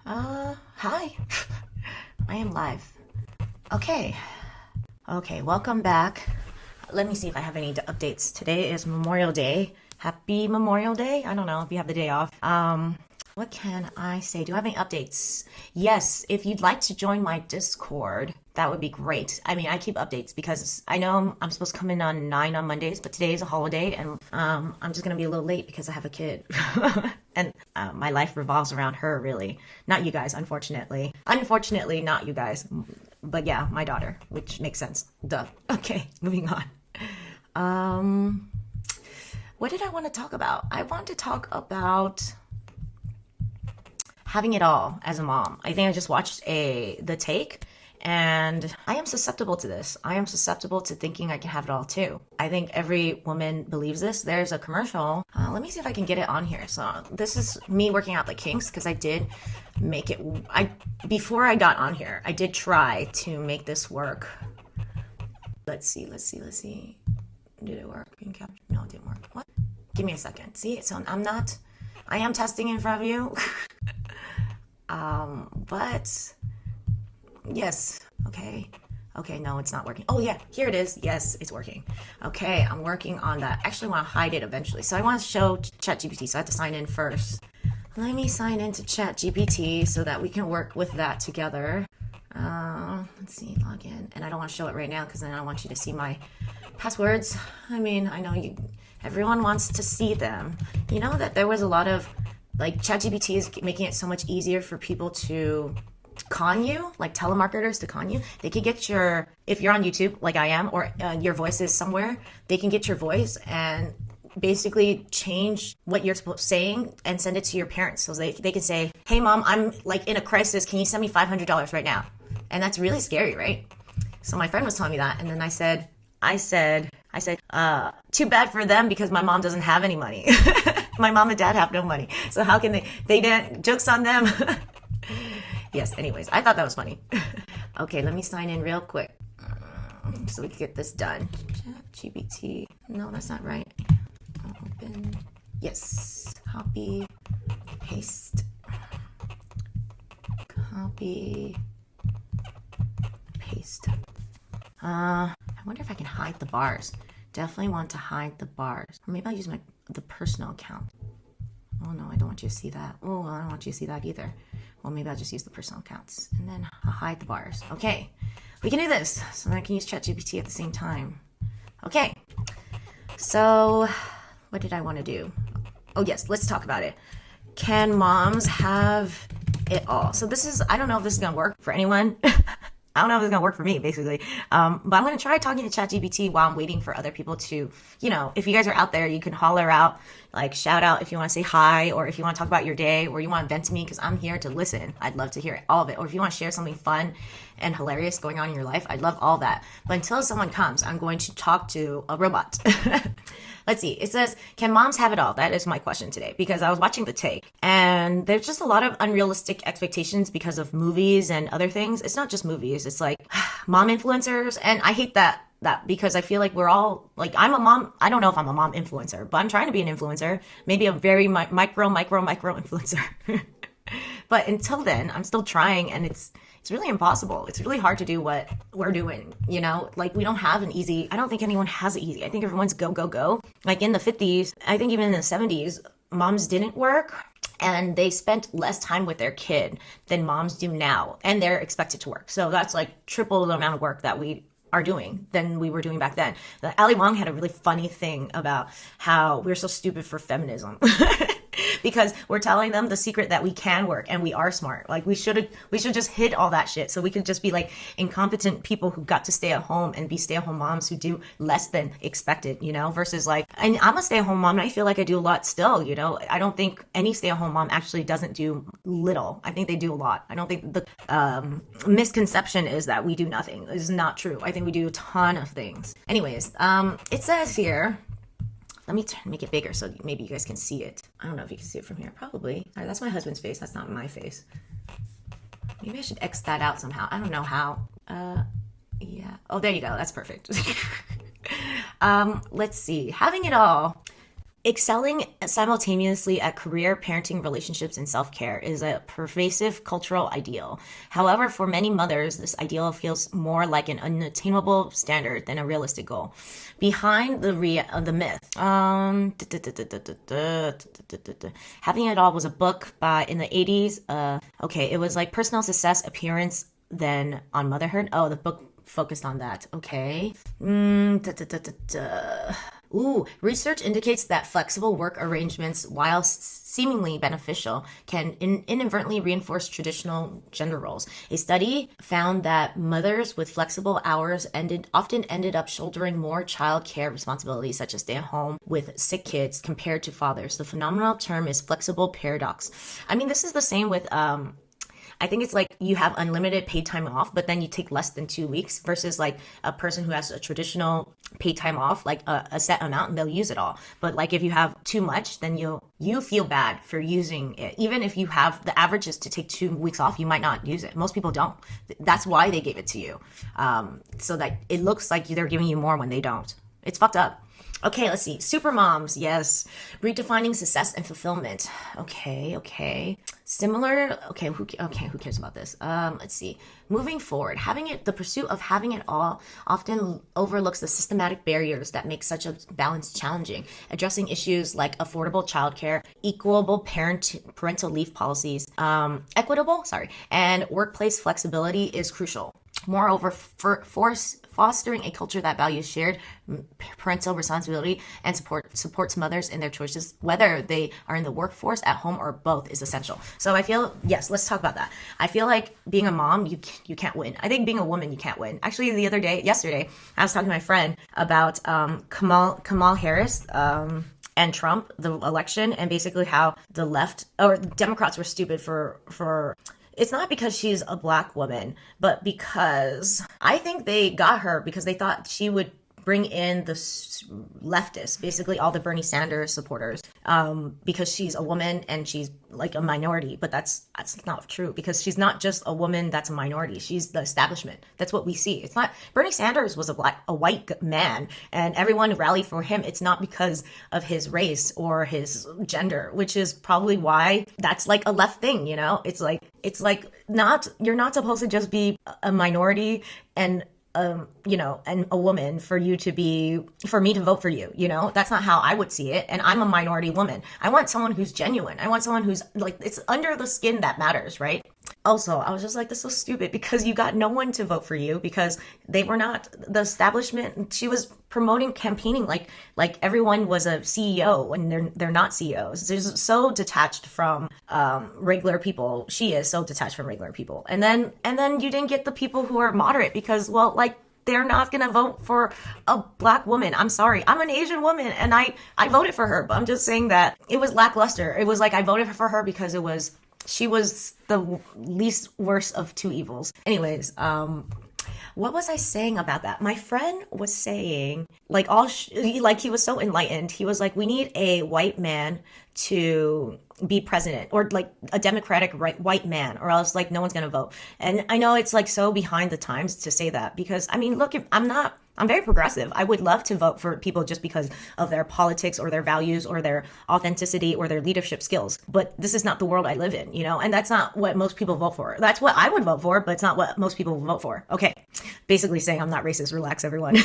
Hi. I am live. Okay. Okay, welcome back. Let me see if I have any updates. Today is Memorial Day. Happy Memorial Day. I don't know if you have the day off. What can I say? Do I have any updates? Yes, if you'd like to join my Discord, that would be great. I mean, I keep updates because I know I'm supposed to come in on 9 on Mondays, but today is a holiday and I'm just going to be a little late because I have a kid. And my life revolves around her, really. Not you guys, unfortunately. Unfortunately, not you guys. But yeah, my daughter, which makes sense. Duh. Okay, moving on. What did I want to talk about? I want to talk about having it all as a mom. I think I just watched The Take, and I am susceptible to this. I am susceptible to thinking I can have it all too. I think every woman believes this. There's a commercial. Let me see if I can get it on here. So this is me working out the kinks because I did make it. Before I got on here, I did try to make this work. Let's see. Did it work? No, it didn't work. What? Give me a second. See, so I am testing in front of you. But yes, okay, no, it's not working. Oh yeah, here it is. Yes, it's working. Okay, I'm working on that. Actually, I want to hide it eventually. So I want to show ChatGPT, so I have to sign in first. Let me sign into ChatGPT so that we can work with that together. Let's see, log in. And I don't want to show it right now because then I don't want you to see my passwords. I mean, I know everyone wants to see them. You know that there was a lot of, like, ChatGPT is making it so much easier for people to con you, like telemarketers to con you. They can get if you're on YouTube, like I am, or your voice is somewhere, they can get your voice and basically change what you're saying and send it to your parents. So they can say, hey mom, I'm like in a crisis. Can you send me $500 right now? And that's really scary, right? So my friend was telling me that. And then I said, too bad for them because my mom doesn't have any money. My mom and dad have no money. So how can they didn't, jokes on them. Yes, anyways, I thought that was funny. Okay, let me sign in real quick so we can get this done. ChatGPT. No, that's not right. Open. Yes. Copy. Paste. Copy. Paste. I wonder if I can hide the bars. Definitely want to hide the bars. Or maybe I'll use the personal account. Oh no, I don't want you to see that. Oh, I don't want you to see that either. Well, maybe I'll just use the personal accounts and then I'll hide the bars. Okay, we can do this. So then I can use ChatGPT at the same time. Okay, so what did I want to do? Oh yes, let's talk about it. Can moms have it all? So I don't know if this is gonna work for anyone. I don't know if it's gonna work for me, basically. But I'm gonna try talking to ChatGPT while I'm waiting for other people to, if you guys are out there, you can holler out, like shout out if you want to say hi, or if you want to talk about your day, or you want to vent to me, because I'm here to listen. I'd love to hear all of it. Or if you want to share something fun and hilarious going on in your life, I'd love all that. But until someone comes, I'm going to talk to a robot. Let's see. It says, can moms have it all? That is my question today, because I was watching The Take and there's just a lot of unrealistic expectations because of movies and other things. It's not just movies. It's like mom influencers. And I hate that because I feel like we're all like, I'm a mom. I don't know if I'm a mom influencer, but I'm trying to be an influencer, maybe a very micro influencer. But until then, I'm still trying, and it's really impossible. It's really hard to do what we're doing, Like, we don't have I don't think anyone has it easy. I think everyone's go, go, go. Like in the 50s, I think even in the 70s, moms didn't work and they spent less time with their kid than moms do now. And they're expected to work. So that's like triple the amount of work that we are doing than we were doing back then. Ali Wong had a really funny thing about how we're so stupid for feminism. Because we're telling them the secret that we can work and we are smart. Like we should just hit all that shit so we could just be like incompetent people who got to stay at home and be stay-at-home moms who do less than expected, versus like, and I'm a stay-at-home mom and I feel like I do a lot still, I don't think any stay-at-home mom actually doesn't do little. I think they do a lot. I don't think the misconception is that we do nothing. It's not true. I think we do a ton of things. Anyways, it says here, let me make it bigger so maybe you guys can see it. I don't know if you can see it from here. Probably. All right, that's my husband's face. That's not my face. Maybe I should X that out somehow. I don't know how. Yeah. Oh, there you go. That's perfect. Let's see. Having it all. Excelling simultaneously at career, parenting, relationships, and self care is a pervasive cultural ideal. However, for many mothers, this ideal feels more like an unattainable standard than a realistic goal. Behind the myth, Having It All was a book by in the 80s. Okay, it was like personal success, appearance, then on motherhood. Oh, the book focused on that. Okay. Ooh, research indicates that flexible work arrangements, while seemingly beneficial, can inadvertently reinforce traditional gender roles. A study found that mothers with flexible hours often ended up shouldering more child care responsibilities, such as stay at home with sick kids, compared to fathers. The phenomenal term is flexible paradox. I mean, this is the same with I think it's like you have unlimited paid time off, but then you take less than 2 weeks versus like a person who has a traditional paid time off, like a set amount, and they'll use it all. But like if you have too much, then you feel bad for using it. Even if you have the average is to take 2 weeks off, you might not use it. Most people don't. That's why they gave it to you. So that it looks like they're giving you more when they don't. It's fucked up. Okay, let's see. Super moms, yes. Redefining success and fulfillment. Okay. Similar. Okay, who cares about this? Let's see. Moving forward, the pursuit of having it all often overlooks the systematic barriers that make such a balance challenging. Addressing issues like affordable childcare, equitable parental leave policies, and workplace flexibility is crucial. Moreover, fostering a culture that values shared parental responsibility and supports mothers in their choices, whether they are in the workforce, at home, or both, is essential. So I feel, yes, let's talk about that. I feel like being a mom, you can't win. I think being a woman, you can't win. Actually, yesterday, I was talking to my friend about Kamala Harris, and Trump, the election, and basically how the left or Democrats were stupid for it's not because she's a black woman, but because I think they got her because they thought she would bring in the leftists, basically all the Bernie Sanders supporters, because she's a woman and she's like a minority. But that's not true, because she's not just a woman that's a minority. She's the establishment. That's what we see. It's not Bernie Sanders was a white man, and everyone rallied for him. It's not because of his race or his gender, which is probably why that's like a left thing. You know, it's like you're not supposed to just be a minority and and a woman for me to vote for you. That's not how I would see it. And I'm a minority woman. I want someone who's genuine. I want someone who's like, it's under the skin that matters, right? Also, I was just like, this is so stupid, because you got no one to vote for you, because they were not the establishment. She was campaigning like everyone was a CEO, and they're not CEOs. They're so detached from regular people. She is so detached from regular people. And then you didn't get the people who are moderate, because they're not going to vote for a black woman. I'm sorry. I'm an Asian woman, and I voted for her, but I'm just saying that it was lackluster. It was like I voted for her because she was the least worst of two evils. Anyways, what was I saying about that? My friend was saying, he was so enlightened. He was like, we need a white man to be president, or like a democratic white man, or else like no one's gonna vote. And I know it's like so behind the times to say that, because I mean, look, I'm very progressive. I would love to vote for people just because of their politics or their values or their authenticity or their leadership skills. But this is not the world I live in, and that's not what most people vote for. That's what I would vote for, but it's not what most people will vote for. Okay. Basically saying I'm not racist. Relax, everyone.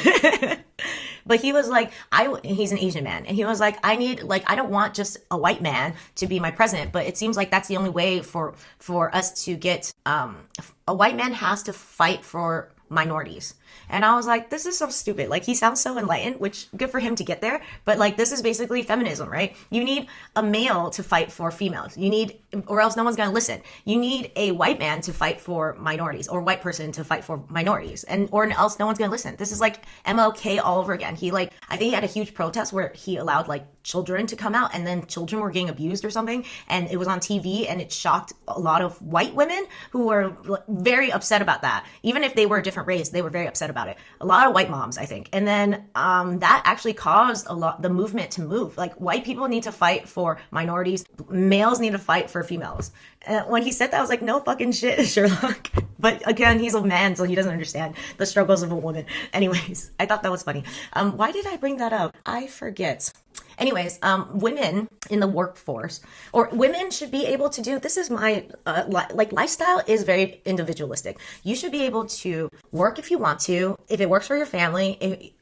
But he was like, he's an Asian man. And he was like, I don't want just a white man to be my president, but it seems like that's the only way for us to get, a white man has to fight for minorities. And I was like, this is so stupid. Like, he sounds so enlightened, which good for him to get there. But like, this is basically feminism, right? You need a male to fight for females. Or else no one's going to listen. You need a white man to fight for minorities, or white person to fight for minorities, or else no one's going to listen. This is like MLK all over again. I think he had a huge protest where he allowed like children to come out, and then children were getting abused or something. And it was on TV, and it shocked a lot of white women who were very upset about that. Even if they were a different race, they were very upset about it. A lot of white moms, I think. And then that actually caused the movement to move. Like, white people need to fight for minorities. Males need to fight for females. And when he said that, I was like, no fucking shit, Sherlock. But again, he's a man, so he doesn't understand the struggles of a woman. Anyways, I thought that was funny. Why did I bring that up? I forget. Anyways, women in the workforce, or women should be able to do, this is my, lifestyle is very individualistic. You should be able to work if you want to, if it works for your family,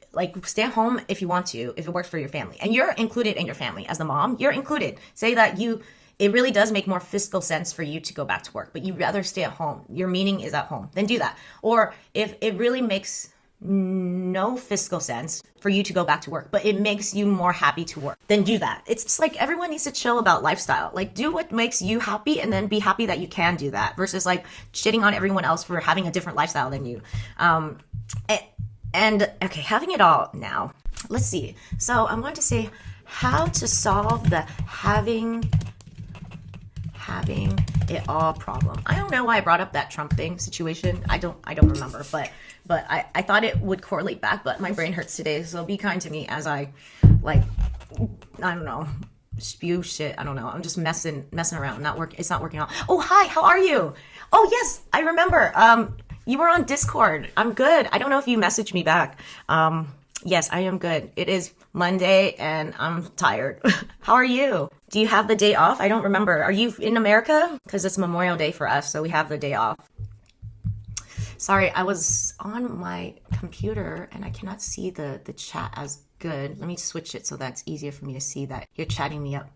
stay at home if you want to, if it works for your family. And you're included in your family. As the mom, you're included. Say that it really does make more fiscal sense for you to go back to work, but you'd rather stay at home. Your meaning is at home. Then do that. Or if it really makes no fiscal sense for you to go back to work, but it makes you more happy to work, then do that. It's just like everyone needs to chill about lifestyle. Like, do what makes you happy and then be happy that you can do that versus like shitting on everyone else for having a different lifestyle than you. And okay, having it all now. Let's see. So I want to say how to solve the having it all problem. I don't know why I brought up that Trump thing situation. I don't remember, but I thought it would correlate back, but my brain hurts today, so be kind to me as I I don't know, spew shit. I don't know. I'm just messing around. It's not working out. Oh, hi, how are you? Oh, yes, I remember. You were on Discord. I'm good. I don't know if you messaged me back. Yes, I am good. It is Monday and I'm tired. How are you? Do you have the day off? I don't remember. Are you in America? Because it's Memorial Day for us, so we have the day off. Sorry, I was on my computer and I cannot see the chat as good. Let me switch it so that's easier for me to see that you're chatting me up.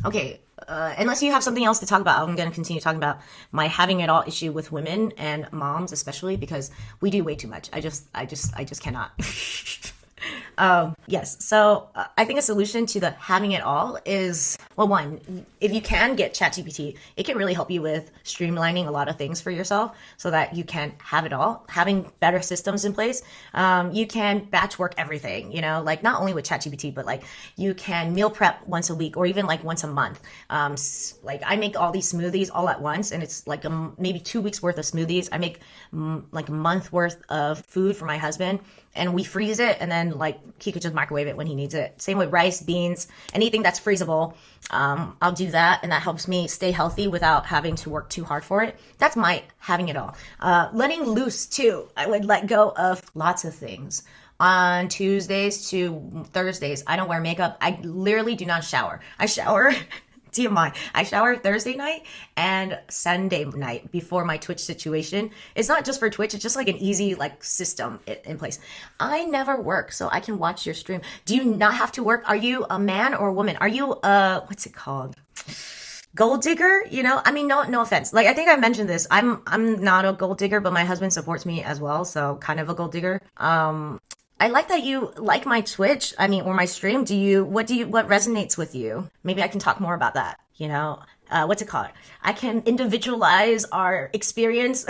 Okay, unless you have something else to talk about, I'm going to continue talking about my having it all issue with women and moms, especially because we do way too much. I just cannot. Yes. So I think a solution to the having it all is, well, one, if you can get ChatGPT, it can really help you with streamlining a lot of things for yourself so that you can have it all, having better systems in place. You can batch work everything, like not only with ChatGPT, but like you can meal prep once a week or even like once a month. Like I make all these smoothies all at once and it's like maybe 2 weeks worth of smoothies. I make like a month worth of food for my husband. And we freeze it, and then like he could just microwave it when he needs it. Same with rice, beans, anything that's freezable. I'll do that, and that helps me stay healthy without having to work too hard for it. That's my having it all. Letting loose too. I would let go of lots of things. On Tuesdays to Thursdays, I don't wear makeup. I literally do not shower. I shower. TMI. I shower Thursday night and Sunday night before my Twitch situation. It's not just for Twitch. It's just like an easy system in place. I never work, so I can watch your stream. Do you not have to work? Are you a man or a woman? Are you what's it called? Gold digger? I mean, no offense. Like, I think I mentioned this. I'm not a gold digger, but my husband supports me as well, so kind of a gold digger. I like that you like my Twitch, or my stream. What resonates with you? Maybe I can talk more about that, what's it called? I can individualize our experience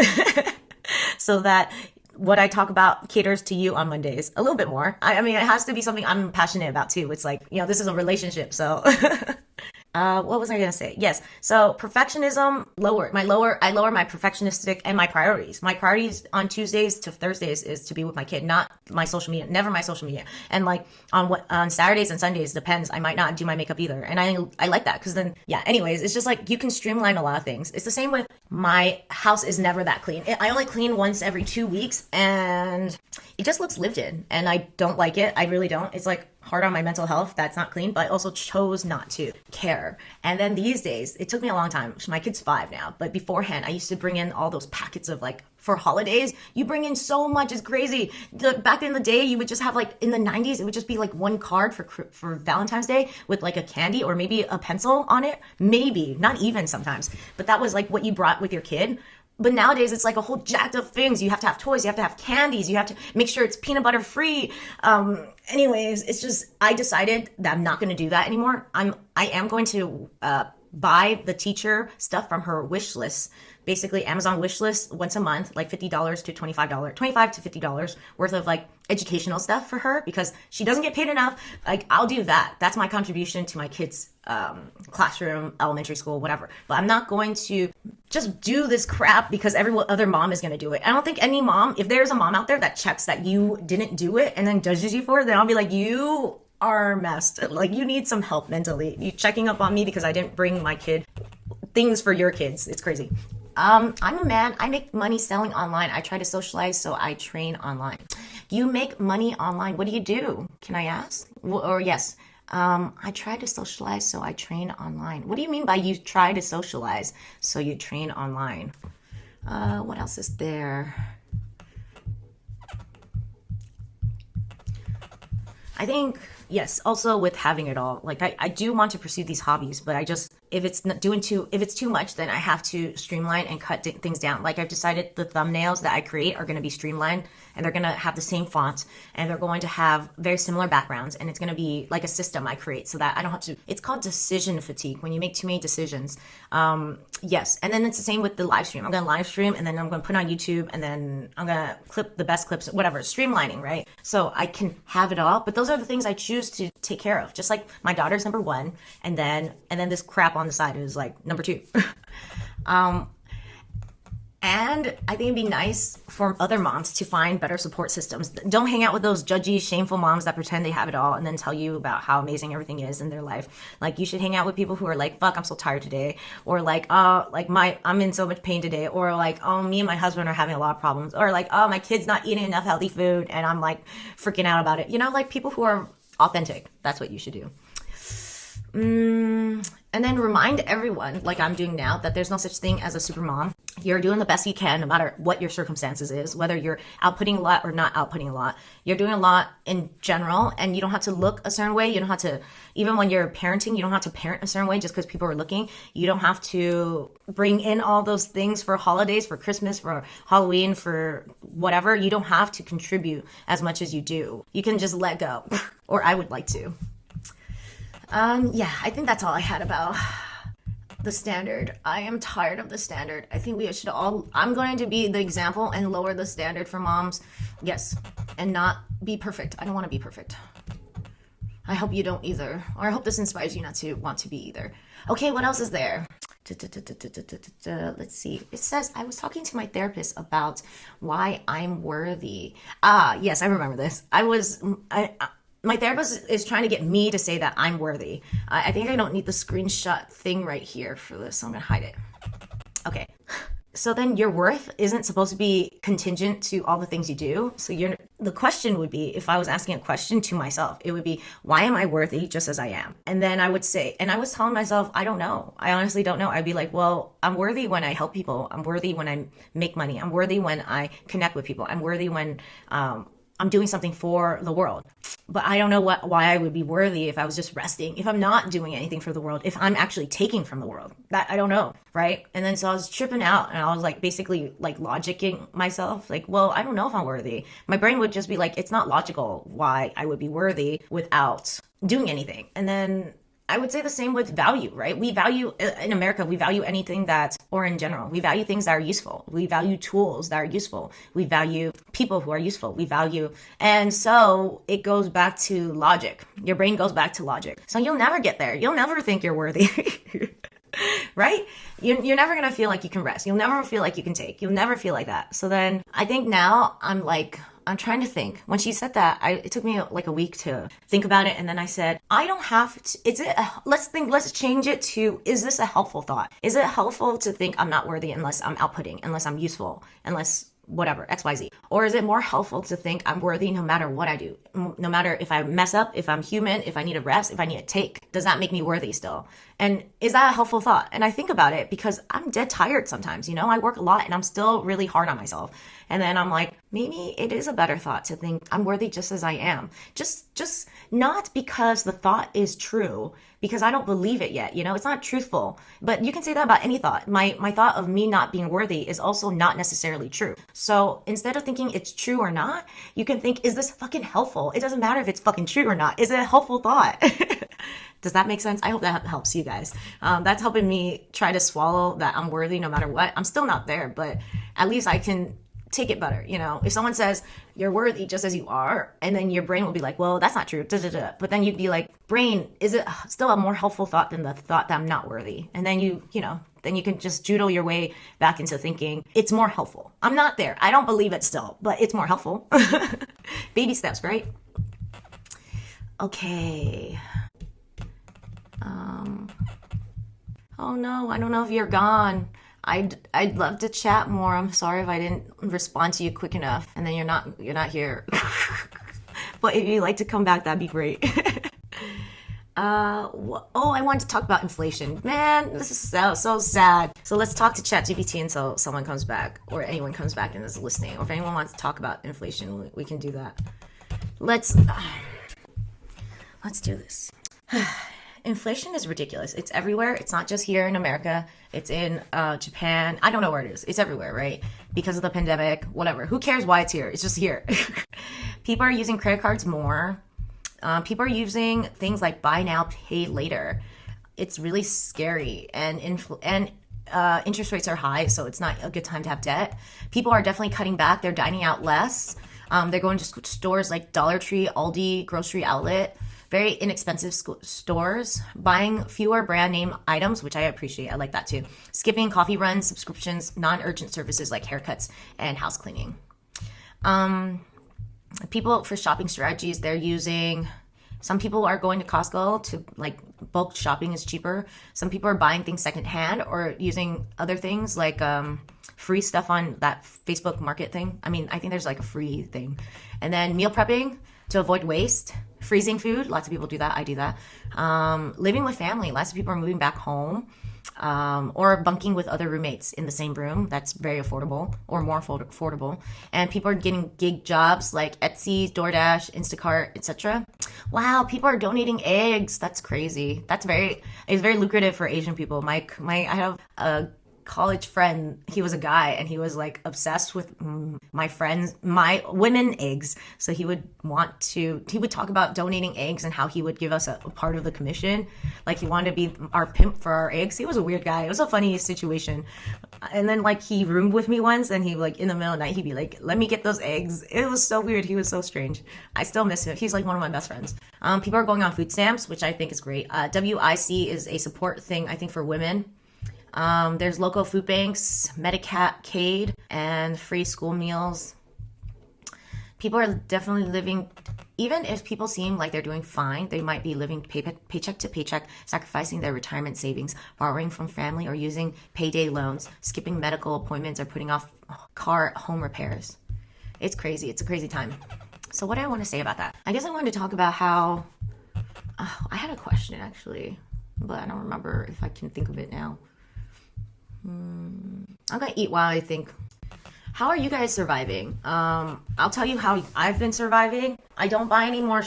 so that what I talk about caters to you on Mondays a little bit more. I mean, it has to be something I'm passionate about too. It's like, this is a relationship, so what was I going to say? Yes. So perfectionism, I lower my perfectionistic and my priorities. My priorities on Tuesdays to Thursdays is to be with my kid, not my social media, never my social media. And like on Saturdays and Sundays, depends. I might not do my makeup either. And I like that because then, anyways, it's just like you can streamline a lot of things. It's the same with my house is never that clean. I only clean once every 2 weeks and it just looks lived in and I don't like it. I really don't. It's like hard on my mental health. That's not clean, but I also chose not to care. And then these days, it took me a long time. My kid's 5 now, but beforehand, I used to bring in all those packets of for holidays, you bring in so much. It's crazy. Back in the day, you would just have in the 90s, it would just be one card for Valentine's Day with a candy or maybe a pencil on it. Maybe, not even sometimes. But that was what you brought with your kid. But nowadays, it's a whole jacked of things. You have to have toys. You have to have candies. You have to make sure it's peanut butter free. Anyways, it's just, I decided that I'm not going to do that anymore. I am going to buy the teacher stuff from her wish list. Basically, Amazon wish list once a month, $50 to $25 to $50 worth of educational stuff for her because she doesn't get paid enough. I'll do that. That's my contribution to my kids' classroom, elementary school, whatever. But I'm not going to just do this crap because every other mom is going to do it. I don't think any mom, if there's a mom out there that checks that you didn't do it and then judges you for it, then I'll be like, you are messed. You need some help mentally. You checking up on me because I didn't bring my kid things for your kids. It's crazy. I'm a man. I make money selling online. I try to socialize, so I train online. You make money online. What do you do? Can I ask? Or yes. I try to socialize, so I train online. What do you mean by you try to socialize, so you train online? What else is there? I think, yes, also with having it all, like I do want to pursue these hobbies, but I just, if it's not doing too, if it's too much, then I have to streamline and cut things down. Like I've decided the thumbnails that I create are going to be streamlined, and they're going to have the same font, and they're going to have very similar backgrounds, and it's going to be like a system I create so that I don't have to, it's called decision fatigue when you make too many decisions. Yes. And then it's the same with the live stream. I'm going to live stream, and then I'm going to put on YouTube, and then I'm going to clip the best clips, whatever, streamlining, right? So I can have it all, but those are the things I choose to take care of. Just like my daughter's number one, and then this crap on the side is like number two. And I think it'd be nice for other moms to find better support systems. Don't hang out with those judgy, shameful moms that pretend they have it all and then tell you about how amazing everything is in their life. Like, you should hang out with people who are like, fuck, I'm so tired today. Or like, I'm in so much pain today. Or like, oh, me and my husband are having a lot of problems. Or like, oh, my kid's not eating enough healthy food and I'm like freaking out about it. You know, like people who are authentic. That's what you should do. And then remind everyone, like I'm doing now, that there's no such thing as a super mom. You're doing the best you can, no matter what your circumstances is, whether you're outputting a lot or not outputting a lot. You're doing a lot in general, and you don't have to look a certain way. You don't have to, even when you're parenting, you don't have to parent a certain way just because people are looking. You don't have to bring in all those things for holidays, for Christmas, for Halloween, for whatever. You don't have to contribute as much as you do. You can just let go, or I would like to. Yeah, I think that's all I had about the standard. I am tired of the standard. I think we should all, I'm going to be the example and lower the standard for moms. Yes, and not be perfect. I don't want to be perfect. I hope you don't either. Or I hope this inspires you not to want to be either. Okay, what else is there? Let's see. It says, I was talking to my therapist about why I'm worthy. Yes, I remember this. My therapist is trying to get me to say that I'm worthy. I think I don't need the screenshot thing right here for this, so I'm gonna hide it. Okay. So then your worth isn't supposed to be contingent to all the things you do. So the question would be, if I was asking a question to myself, it would be, why am I worthy just as I am? And then I would say, and I was telling myself, I don't know. I honestly don't know. I'd be like, well, I'm worthy when I help people. I'm worthy when I make money. I'm worthy when I connect with people. I'm worthy when, I'm doing something for the world. But I don't know why I would be worthy if I was just resting, if I'm not doing anything for the world, if I'm actually taking from the world. That I don't know, right? And then so I was tripping out, and I was like basically like logicking myself, like, well, I don't know if I'm worthy. My brain would just be like, it's not logical why I would be worthy without doing anything. And then I would say the same with value, right? We value, in America, we value anything that, or in general, we value things that are useful. We value tools that are useful. We value people who are useful. We value, and so it goes back to logic. Your brain goes back to logic. So you'll never get there. You'll never think you're worthy, right? You're never going to feel like you can rest. You'll never feel like you can take. You'll never feel like that. So then I think now I'm trying to think. When she said that, it took me like a week to think about it. And then I said, I don't have to, let's change it to, is this a helpful thought? Is it helpful to think I'm not worthy unless I'm outputting, unless I'm useful, unless whatever, XYZ? Or is it more helpful to think I'm worthy no matter what I do? No matter if I mess up, if I'm human, if I need a rest, if I need a take, does that make me worthy still? And is that a helpful thought? And I think about it because I'm dead tired sometimes, you know, I work a lot and I'm still really hard on myself. And then I'm like, maybe it is a better thought to think I'm worthy just as I am. Just not because the thought is true, because I don't believe it yet. You know, it's not truthful, but you can say that about any thought. My thought of me not being worthy is also not necessarily true. So instead of thinking it's true or not, you can think, is this fucking helpful? It doesn't matter if it's fucking true or not. Is it a helpful thought? Does that make sense? I hope that helps you guys. That's helping me try to swallow that I'm worthy no matter what. I'm still not there, but at least I can take it better. You know, if someone says you're worthy just as you are, and then your brain will be like, well, that's not true. But then you'd be like, brain, is it still a more helpful thought than the thought that I'm not worthy? And then then you can just judo your way back into thinking it's more helpful. I'm not there. I don't believe it still, but it's more helpful. Baby steps, right? Okay. Oh no, I don't know if you're gone. I'd love to chat more. I'm sorry if I didn't respond to you quick enough, and then you're not here. But if you'd like to come back, that'd be great. I wanted to talk about inflation. Man, this is so sad. So let's talk to ChatGPT until someone comes back, or anyone comes back and is listening. Or if anyone wants to talk about inflation, we can do that. Let's do this. Inflation is ridiculous. It's everywhere. It's not just here in America. It's in Japan. I don't know where it is. It's everywhere, right? Because of the pandemic, whatever. Who cares why it's here? It's just here. People are using credit cards more. People are using things like buy now, pay later. It's really scary. And interest rates are high, so it's not a good time to have debt. People are definitely cutting back. They're dining out less. They're going to stores like Dollar Tree, Aldi, Grocery Outlet. Very inexpensive stores, buying fewer brand name items, which I appreciate. I like that too. Skipping coffee runs, subscriptions, non-urgent services like haircuts and house cleaning. People for shopping strategies, some people are going to Costco to like bulk shopping is cheaper. Some people are buying things secondhand or using other things like free stuff on that Facebook market thing. I mean, I think there's like a free thing. And then meal prepping to avoid waste. Freezing food, lots of people do that. I do that. Living with family, lots of people are moving back home, or bunking with other roommates in the same room. That's very affordable, or more affordable. And people are getting gig jobs like Etsy, DoorDash, Instacart, etc. Wow, people are donating eggs. That's crazy. It's very lucrative for Asian people. I have a college friend, he was a guy, and he was like obsessed with my women eggs. So he would talk about donating eggs and how he would give us a part of the commission. Like he wanted to be our pimp for our eggs. He was a weird guy. It was a funny situation. And then like he roomed with me once, and he like in the middle of the night, he'd be like, let me get those eggs. It was so weird. He was so strange. I still miss him. He's like one of my best friends. People are going on food stamps, which I think is great. WIC is a support thing, I think, for women. There's local food banks, Medicaid, and free school meals. People are definitely living, even if people seem like they're doing fine, they might be living paycheck to paycheck, sacrificing their retirement savings, borrowing from family, or using payday loans, skipping medical appointments, or putting off home repairs. It's crazy. It's a crazy time. So what do I want to say about that? I guess I wanted to talk about how, I had a question actually, but I don't remember if I can think of it now. I'm gonna eat while I think. How are you guys surviving? I'll tell you how I've been surviving. I don't buy any more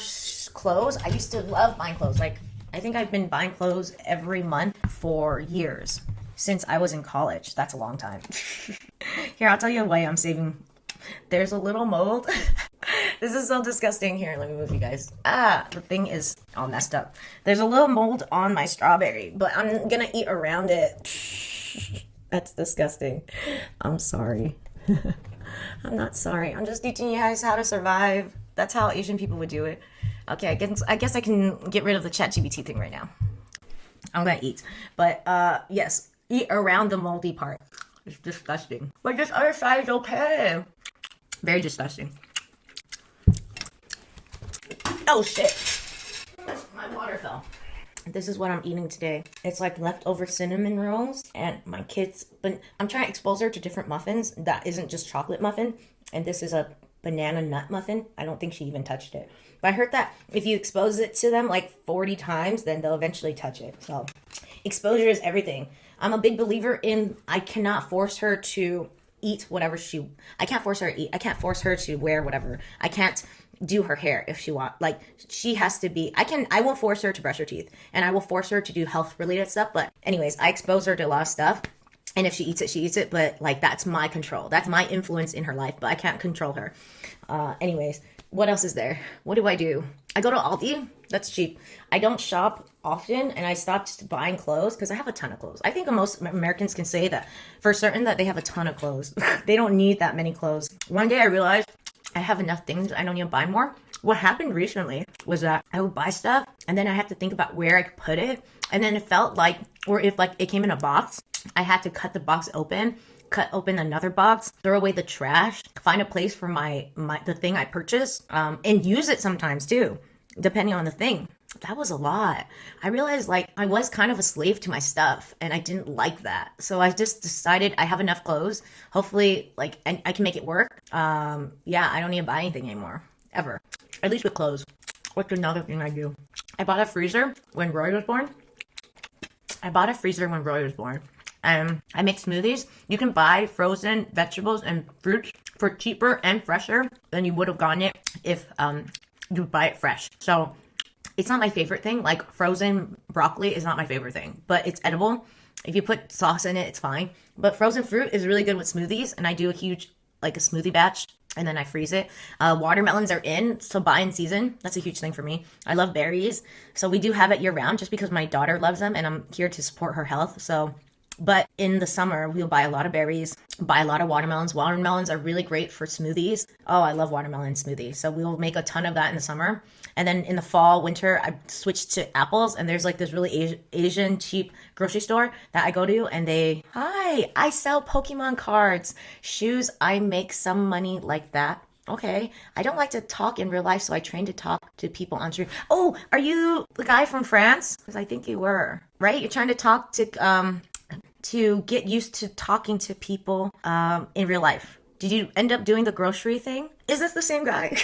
clothes. I used to love buying clothes. Like, I think I've been buying clothes every month for years since I was in college. That's a long time. Here, I'll tell you why I'm saving. There's a little mold. This is so disgusting. Here, let me move you guys. The thing is all messed up. There's a little mold on my strawberry, but I'm gonna eat around it. That's disgusting. I'm sorry. I'm not sorry. I'm just teaching you guys how to survive. That's how Asian people would do it. Okay, I guess I can get rid of the ChatGPT thing right now. I'm gonna eat. But yes, eat around the moldy part. It's disgusting. But this other side is okay. Very disgusting. Oh shit. My water fell. This is what I'm eating today. It's like leftover cinnamon rolls, and my kids, but I'm trying to expose her to different muffins. That isn't just chocolate muffin, and this is a banana nut muffin. I don't think she even touched it. But I heard that if you expose it to them like 40 times, then they'll eventually touch it. So exposure is everything. I'm a big believer in, I cannot force her to eat whatever I can't force her to eat. I can't force her to wear whatever. I can't do her hair if she wants. Like, she has to be, I won't force her to brush her teeth, and I will force her to do health related stuff. But anyways, I expose her to a lot of stuff, and if she eats it, she eats it. But like, that's my control. That's my influence in her life, but I can't control her. Anyways, what else is there? What do? I go to Aldi. That's cheap. I don't shop often, and I stopped buying clothes because I have a ton of clothes. I think most Americans can say that for certain that they have a ton of clothes. They don't need that many clothes. One day I realized I have enough things. I don't need to buy more. What happened recently was that I would buy stuff, and then I have to think about where I could put it. And then it felt like, or if like it came in a box, I had to cut the box open, cut open another box, throw away the trash, find a place for the thing I purchased, and use it sometimes too. depending on the thing. That was a lot. I realized like I was kind of a slave to my stuff and I didn't like that. So I just decided I have enough clothes. Hopefully like I can make it work. Yeah, I don't need to buy anything anymore. Ever. At least with clothes. What's another thing I do? I bought a freezer when Roy was born. And I make smoothies. You can buy frozen vegetables and fruits for cheaper and fresher than you would have gotten it if you buy it fresh. So it's not my favorite thing. Like frozen broccoli is not my favorite thing, but it's edible. If you put sauce in it, it's fine. But frozen fruit is really good with smoothies, and I do a huge, like a smoothie batch, and then I freeze it. Watermelons are in, so buy in season. That's a huge thing for me. I love berries, so we do have it year round just because my daughter loves them, and I'm here to support her health. So, but in the summer, we'll buy a lot of berries, buy a lot of watermelons. Watermelons are really great for smoothies. Oh, I love watermelon smoothies. So we'll make a ton of that in the summer. And then in the fall, winter, I switched to apples. And there's like this really Asian cheap grocery store that I go to. And hi, I sell Pokemon cards, shoes. I make some money like that. Okay. I don't like to talk in real life, so I trained to talk to people on stream. Oh, are you the guy from France? Because I think you were, right? You're trying to talk to get used to talking to people in real life. Did you end up doing the grocery thing? Is this the same guy?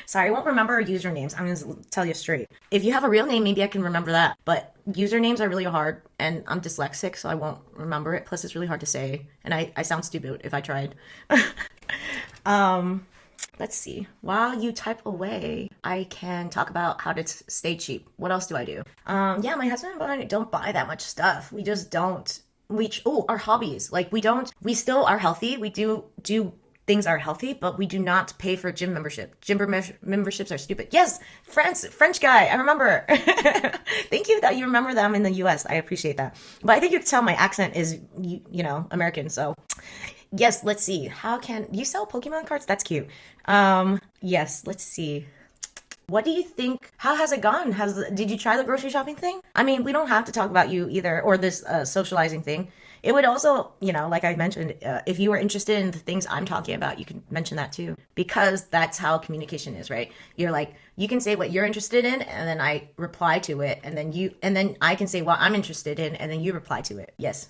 Sorry, I won't remember our usernames. I'm going to tell you straight. If you have a real name, maybe I can remember that. But usernames are really hard, and I'm dyslexic, so I won't remember it. Plus, it's really hard to say, and I sound stupid if I tried. Let's see. While you type away, I can talk about how to stay cheap. What else do I do? Yeah, my husband and I don't buy that much stuff. We just don't. Our hobbies. Like we still are healthy. We do things are healthy, but we do not pay for gym membership. Memberships are stupid. Yes, French guy. I remember. Thank you that you remember them in the US. I appreciate that. But I think you can tell my accent is, American. So yes, let's see. How can you sell Pokemon cards? That's cute. Yes, let's see. What do you think? How has it gone? Did you try the grocery shopping thing? I mean, we don't have to talk about you either, or this socializing thing. It would also, like I mentioned, if you were interested in the things I'm talking about, you can mention that too, because that's how communication is, right? You're like, you can say what you're interested in, and then I reply to it, and then I can say what I'm interested in, and then you reply to it. Yes.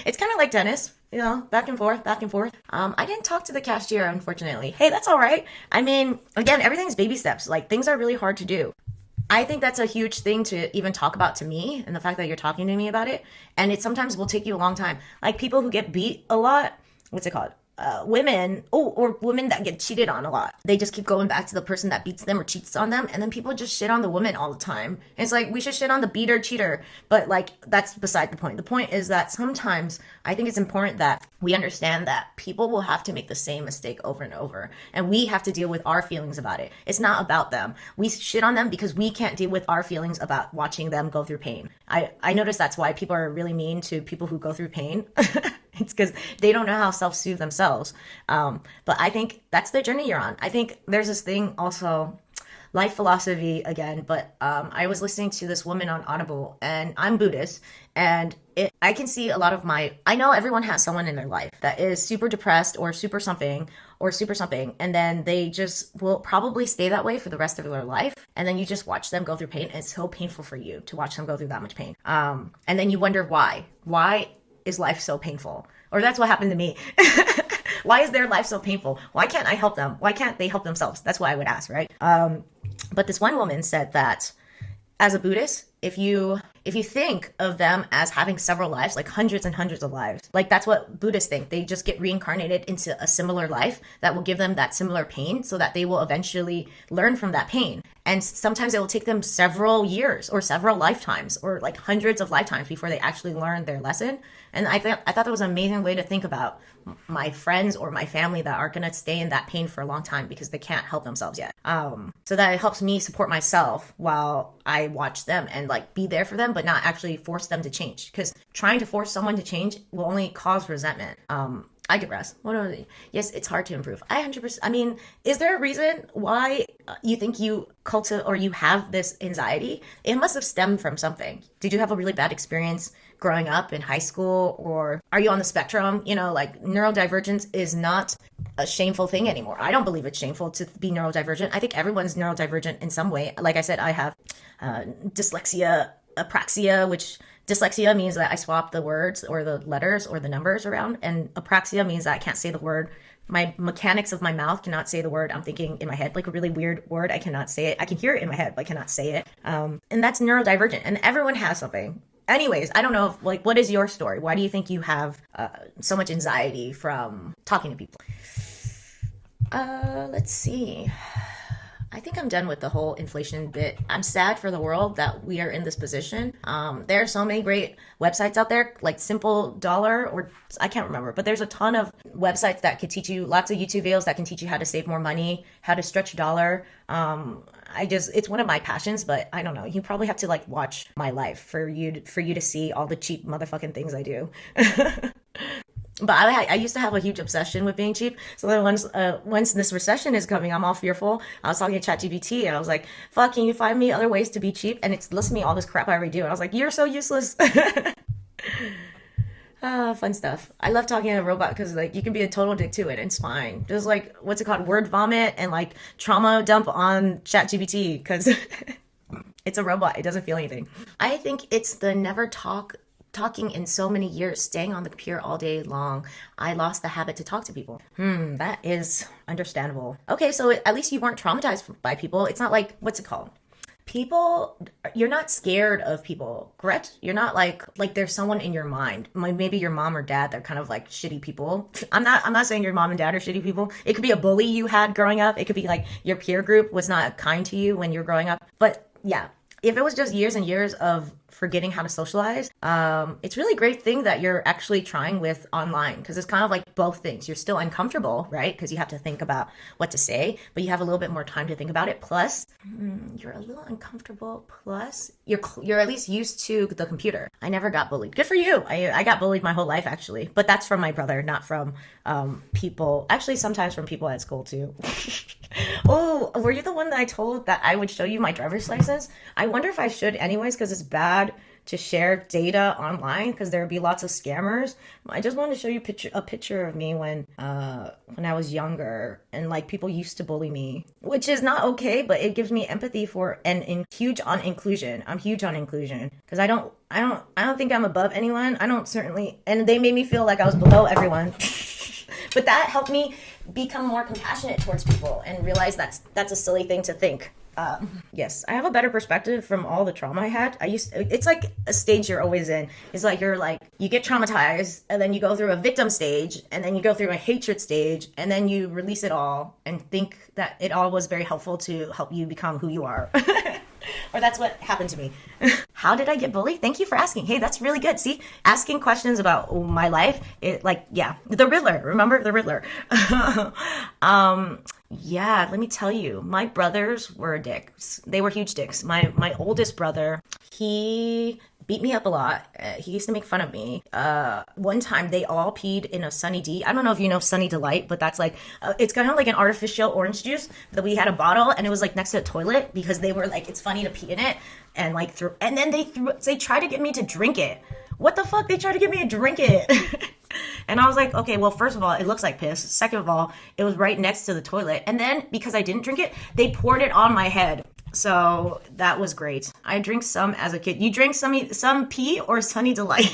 It's kind of like tennis, back and forth, back and forth. I didn't talk to the cashier, unfortunately. Hey, that's all right. I mean, again, everything's baby steps. Like, things are really hard to do. I think that's a huge thing to even talk about to me, and the fact that you're talking to me about it. And it sometimes will take you a long time. Like, people who get beat a lot, what's it called? Women that get cheated on a lot. They just keep going back to the person that beats them or cheats on them, and then people just shit on the woman all the time. And it's like, we should shit on the beater cheater, but like, that's beside the point. The point is that sometimes I think it's important that we understand that people will have to make the same mistake over and over, and we have to deal with our feelings about it. It's not about them. We shit on them because we can't deal with our feelings about watching them go through pain. I notice that's why people are really mean to people who go through pain. It's because they don't know how to self-soothe themselves. But I think that's the journey you're on. I think there's this thing also, life philosophy again, but I was listening to this woman on Audible, and I'm Buddhist, and I can see a lot of I know everyone has someone in their life that is super depressed or super something, and then they just will probably stay that way for the rest of their life, and then you just watch them go through pain, and it's so painful for you to watch them go through that much pain. And then you wonder why is life so painful? Or that's what happened to me. Why is their life so painful? Why can't I help them? Why can't they help themselves? That's what I would ask, right? But this one woman said that as a Buddhist, if you think of them as having several lives, like hundreds and hundreds of lives, like that's what Buddhists think. They just get reincarnated into a similar life that will give them that similar pain so that they will eventually learn from that pain. And sometimes it will take them several years or several lifetimes or like hundreds of lifetimes before they actually learn their lesson. And I thought that was an amazing way to think about my friends or my family that are going to stay in that pain for a long time because they can't help themselves yet. So that it helps me support myself while I watch them and like be there for them, but not actually force them to change, because trying to force someone to change will only cause resentment. I digress. Yes, it's hard to improve. 100%. I mean, is there a reason why you think you cultivate or you have this anxiety, it must have stemmed from something. Did you have a really bad experience growing up in high school, or are you on the spectrum? You know, like neurodivergence is not a shameful thing anymore. I don't believe it's shameful to be neurodivergent. I think everyone's neurodivergent in some way. Like I said, I have dyslexia, apraxia, which dyslexia means that I swap the words or the letters or the numbers around, and apraxia means that I can't say the word. My mechanics of my mouth cannot say the word I'm thinking in my head, like a really weird word. I cannot say it. I can hear it in my head, but I cannot say it. And that's neurodivergent, and everyone has something. Anyways, I don't know if, like, what is your story? Why do you think you have so much anxiety from talking to people? Let's see. I think I'm done with the whole inflation bit. I'm sad for the world that we are in this position. There are so many great websites out there, like Simple Dollar, or I can't remember, but there's a ton of websites that can teach you, lots of YouTube videos that can teach you how to save more money, how to stretch a dollar. It's one of my passions, but I don't know. You probably have to like watch my life for you to see all the cheap motherfucking things I do. But I used to have a huge obsession with being cheap. So then once this recession is coming, I'm all fearful. I was talking to ChatGPT and I was like, fuck, can you find me other ways to be cheap? And it's listing me all this crap I already do. And I was like, you're so useless. Fun stuff. I love talking to a robot because like you can be a total dick to it and it's fine. Just like, what's it called? Word vomit and like trauma dump on ChatGPT because it's a robot. It doesn't feel anything. I think it's the never talking in so many years, staying on the computer all day long. I lost the habit to talk to people. That is understandable. Okay, so at least you weren't traumatized by people. It's not like, what's it called? People, you're not scared of people, correct? You're not like there's someone in your mind. Maybe your mom or dad, they're kind of like shitty people. I'm not saying your mom and dad are shitty people. It could be a bully you had growing up. It could be like your peer group was not kind to you when you were growing up. But yeah, if it was just years and years of forgetting how to socialize, it's really great thing that you're actually trying with online, because it's kind of like both things. You're still uncomfortable, right? Because you have to think about what to say, but you have a little bit more time to think about it. Plus, you're a little uncomfortable. Plus, you're at least used to the computer. I never got bullied. Good for you. I got bullied my whole life actually, but that's from my brother, not from people. Actually, sometimes from people at school too. Oh, were you the one that I told that I would show you my driver's license? I wonder if I should anyways, because it's bad to share data online because there would be lots of scammers. I just wanted to show you a picture of me when I was younger, and like people used to bully me, which is not okay, but it gives me empathy for and huge on inclusion. I'm huge on inclusion because I don't think I'm above anyone. I don't certainly, and they made me feel like I was below everyone. But that helped me become more compassionate towards people and realize that's a silly thing to think. Yes, I have a better perspective from all the trauma I had. It's like a stage you're always in. It's like you get traumatized and then you go through a victim stage and then you go through a hatred stage and then you release it all and think that it all was very helpful to help you become who you are. Or that's what happened to me. How did I get bullied? Thank you for asking. Hey, that's really good. See, asking questions about my life, the Riddler. Remember the Riddler? Yeah, let me tell you, my brothers were dicks. They were huge dicks. My oldest brother, he beat me up a lot. He used to make fun of me. One time they all peed in a Sunny D. I don't know if you know Sunny Delight, but that's like, it's kind of like an artificial orange juice that we had a bottle and it was like next to a toilet because they were like, it's funny to pee in it. And like and then they tried to get me to drink it. What the fuck? They tried to get me to drink it. And I was like, okay, well, first of all, it looks like piss. Second of all, it was right next to the toilet. And then because I didn't drink it, they poured it on my head. So that was great. I drank some as a kid. You drank some pee or Sunny Delight?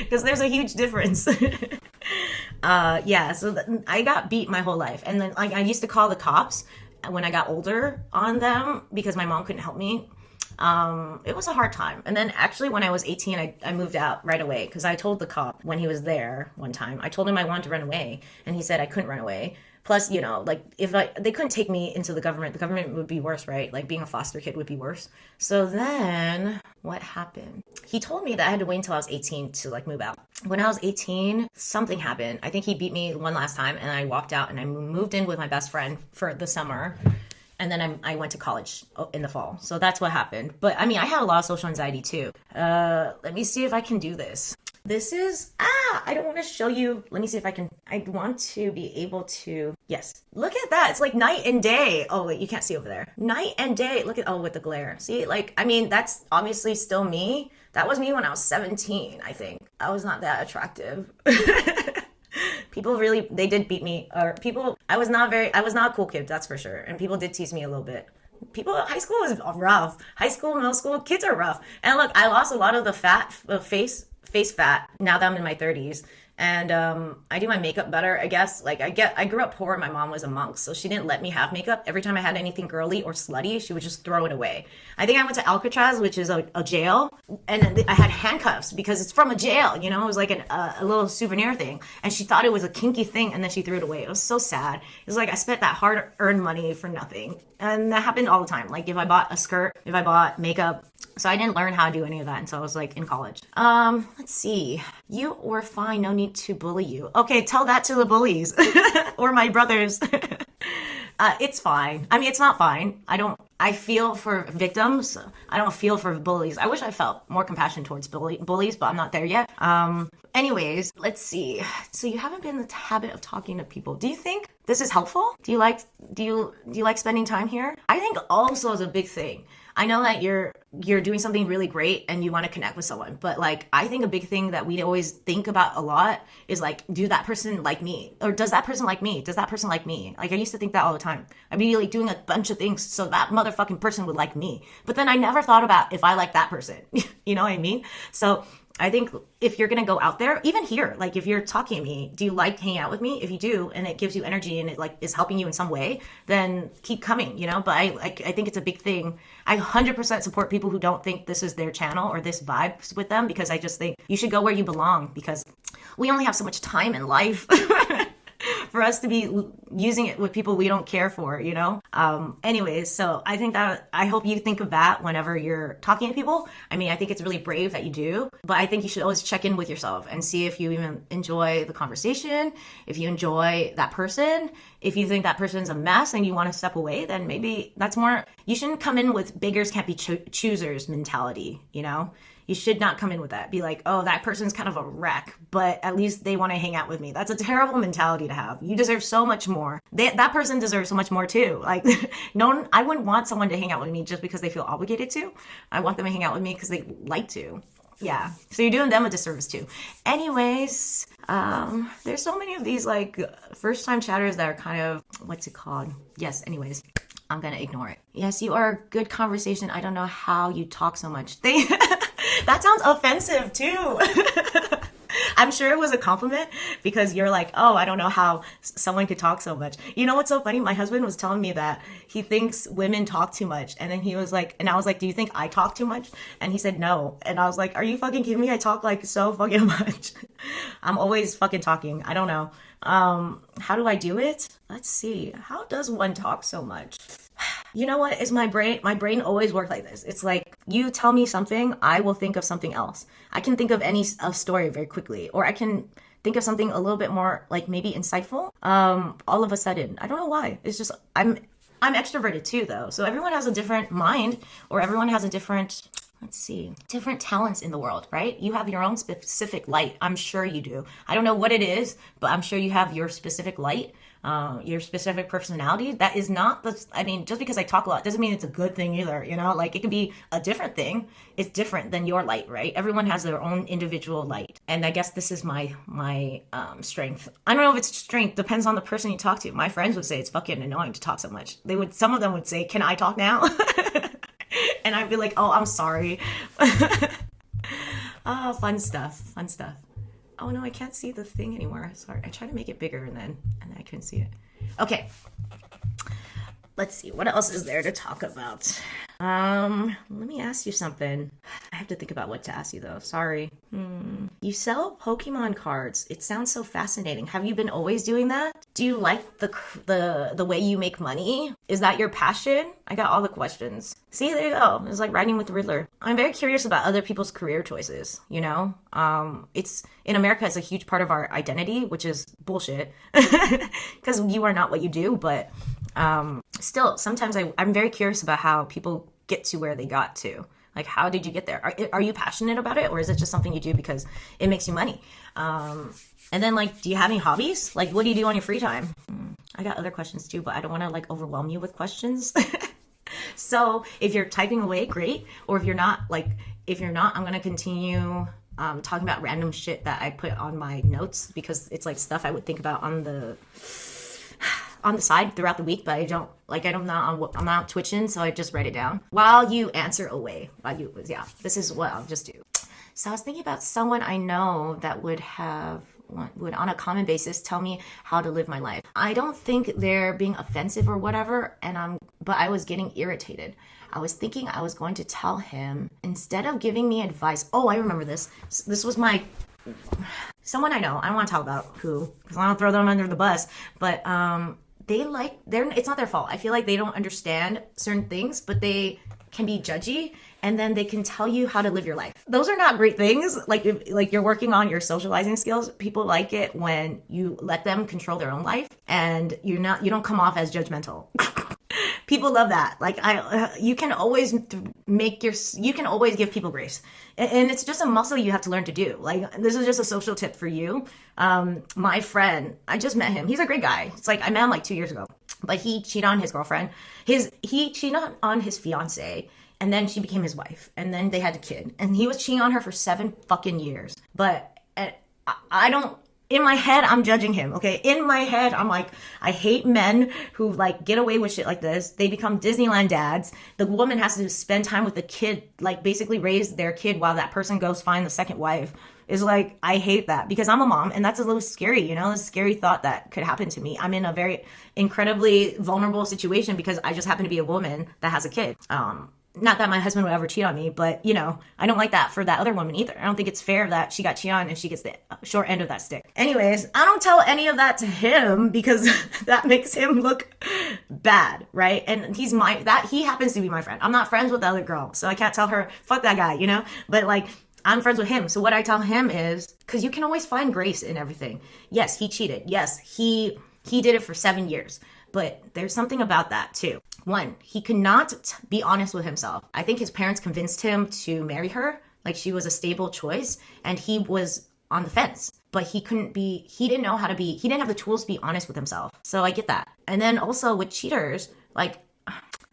Because there's a huge difference. Yeah, so I got beat my whole life. And then I used to call the cops when I got older on them because my mom couldn't help me. It was a hard time. And then actually when I was 18, I moved out right away because I told the cop when he was there one time, I told him I wanted to run away and he said I couldn't run away. Plus, you know, like they couldn't take me into the government would be worse, right? Like being a foster kid would be worse. So then what happened? He told me that I had to wait until I was 18 to like move out. When I was 18, something happened. I think he beat me one last time and I walked out and I moved in with my best friend for the summer. And then I went to college in the fall. So that's what happened. But I mean, I had a lot of social anxiety too. Let me see if I can do this. This is, I don't want to show you. Let me see if I want to be able to, yes. Look at that. It's like night and day. Oh, wait, you can't see over there. Night and day. Look at, with the glare. See, like, I mean, that's obviously still me. That was me when I was 17, I think. I was not that attractive. People really, they did beat me. I was not a cool kid, that's for sure. And people did tease me a little bit. High school is rough. High school, middle school, kids are rough. And look, I lost a lot of the face fat now that I'm in my 30s. And I do my makeup better, I guess. Like I grew up poor. My mom was a monk, so she didn't let me have makeup. Every time I had anything girly or slutty, she would just throw it away. I think I went to Alcatraz, which is a jail, and I had handcuffs because it's from a jail. You know, it was like a little souvenir thing, and she thought it was a kinky thing, and then she threw it away. It was so sad. It was like I spent that hard-earned money for nothing, and that happened all the time. Like if I bought a skirt, if I bought makeup. So I didn't learn how to do any of that until I was like in college. Let's see. You were fine. No need to bully you. Okay, tell that to the bullies or my brothers. It's fine. I mean, it's not fine. I feel for victims. I don't feel for bullies. I wish I felt more compassion towards bullies, but I'm not there yet. Anyways, let's see. So you haven't been in the habit of talking to people. Do you think this is helpful? Do you like spending time here? I think also is a big thing. I know that you're doing something really great and you want to connect with someone, but like I think a big thing that we always think about a lot is like, do that person like me? Or does that person like me? Does that person like me? Like I used to think that all the time. I'd be like doing a bunch of things so that motherfucking person would like me. But then I never thought about if I like that person. You know what I mean? So I think if you're going to go out there, even here, like if you're talking to me, do you like hanging out with me? If you do, and it gives you energy and it like is helping you in some way, then keep coming, you know? But I think it's a big thing. I 100% support people who don't think this is their channel or this vibes with them, because I just think you should go where you belong, because we only have so much time in life. For us to be using it with people we don't care for, you know? Anyways, so I hope you think of that whenever you're talking to people. I mean, I think it's really brave that you do, but I think you should always check in with yourself and see if you even enjoy the conversation, if you enjoy that person. If you think that person's a mess and you want to step away, then maybe that's more, you shouldn't come in with beggars can't be choosers mentality, you know? You should not come in with that. Be like, oh, that person's kind of a wreck, but at least they want to hang out with me. That's a terrible mentality to have. You deserve so much more. That person deserves so much more too. Like, I wouldn't want someone to hang out with me just because they feel obligated to. I want them to hang out with me because they like to. Yeah. So you're doing them a disservice too. Anyways, there's so many of these like first time chatters that are kind of, what's it called? Yes. Anyways. I'm going to ignore it. Yes, you are a good conversation. I don't know how you talk so much. That sounds offensive too. I'm sure it was a compliment because you're like, oh, I don't know how someone could talk so much. You know what's so funny? My husband was telling me that he thinks women talk too much. And then he was like, and I was like, do you think I talk too much? And he said, no. And I was like, are you fucking kidding me? I talk like so fucking much. I'm always fucking talking. I don't know. How do I do it? Let's see. How does one talk so much? You know what is my brain always works like this. It's like you tell me something, I will think of something else. I can think of any story very quickly, or I can think of something a little bit more like maybe insightful. All of a sudden, I don't know why. It's just I'm extroverted too though. So everyone has a different mind, or everyone has a different, different talents in the world, right? You have your own specific light. I'm sure you do. I don't know what it is, but I'm sure you have your specific light, your specific personality. That is not just because I talk a lot doesn't mean it's a good thing either, you know? Like it could be a different thing. It's different than your light, right? Everyone has their own individual light. And I guess this is my strength. I don't know if it's strength, depends on the person you talk to. My friends would say it's fucking annoying to talk so much. Some of them would say, can I talk now? And I'd be like, oh, I'm sorry. Oh, fun stuff. Oh no, I can't see the thing anymore. Sorry, I tried to make it bigger and then I couldn't see it. Okay. Let's see, what else is there to talk about? Let me ask you something. I have to think about what to ask you though. Sorry. You sell Pokemon cards. It sounds so fascinating. Have you been always doing that? Do you like the way you make money? Is that your passion? I got all the questions. See, there you go. It's like writing with the Riddler. I'm very curious about other people's career choices, you know? It's in America, it's a huge part of our identity, which is bullshit because you are not what you do, but still, sometimes I'm very curious about how people get to where they got to. Like, how did you get there? Are you passionate about it, or is it just something you do because it makes you money? And then, like, do you have any hobbies? Like, what do you do on your free time? I got other questions too, but I don't want to like overwhelm you with questions. So if you're typing away, great. Or if you're not, I'm going to continue talking about random shit that I put on my notes, because it's like stuff I would think about on the side throughout the week, but I'm not twitching, so I just write it down while you answer away. This is what I'll just do. So I was thinking about someone I know that would on a common basis tell me how to live my life. I don't think they're being offensive or whatever, but I was getting irritated. I was thinking I was going to tell him, instead of giving me advice. Oh, I remember this. This was someone I know. I don't want to talk about who, because I don't throw them under the bus, but it's not their fault. I feel like they don't understand certain things, but they can be judgy, and then they can tell you how to live your life. Those are not great things. Like you're working on your socializing skills. People like it when you let them control their own life, and you don't come off as judgmental. People love that. Like you can always give people grace, and it's just a muscle you have to learn to do. Like, this is just a social tip for you. My friend, I just met him. He's a great guy. It's like I met him like 2 years ago, but he cheated on his girlfriend. He cheated on his fiance, and then she became his wife, and then they had a kid, and he was cheating on her for 7 fucking years. But I don't. In my head, I'm judging him, okay? In my head, I'm like, I hate men who like get away with shit like this. They become Disneyland dads. The woman has to spend time with the kid, like basically raise their kid while that person goes find the second wife. Is like, I hate that, because I'm a mom, and that's a little scary, a scary thought that could happen to me. I'm in a very incredibly vulnerable situation because I just happen to be a woman that has a kid. Not that my husband would ever cheat on me, but, I don't like that for that other woman either. I don't think it's fair that she got cheated on and she gets the short end of that stick. Anyways, I don't tell any of that to him because that makes him look bad, right? And he happens to be my friend. I'm not friends with the other girl, so I can't tell her, fuck that guy, But, like, I'm friends with him. So what I tell him is, because you can always find grace in everything. Yes, he cheated. Yes, he did it for 7 years. But there's something about that too. One, he could not be honest with himself. I think his parents convinced him to marry her, like she was a stable choice, and he was on the fence. But he didn't have the tools to be honest with himself. So I get that. And then also with cheaters, like,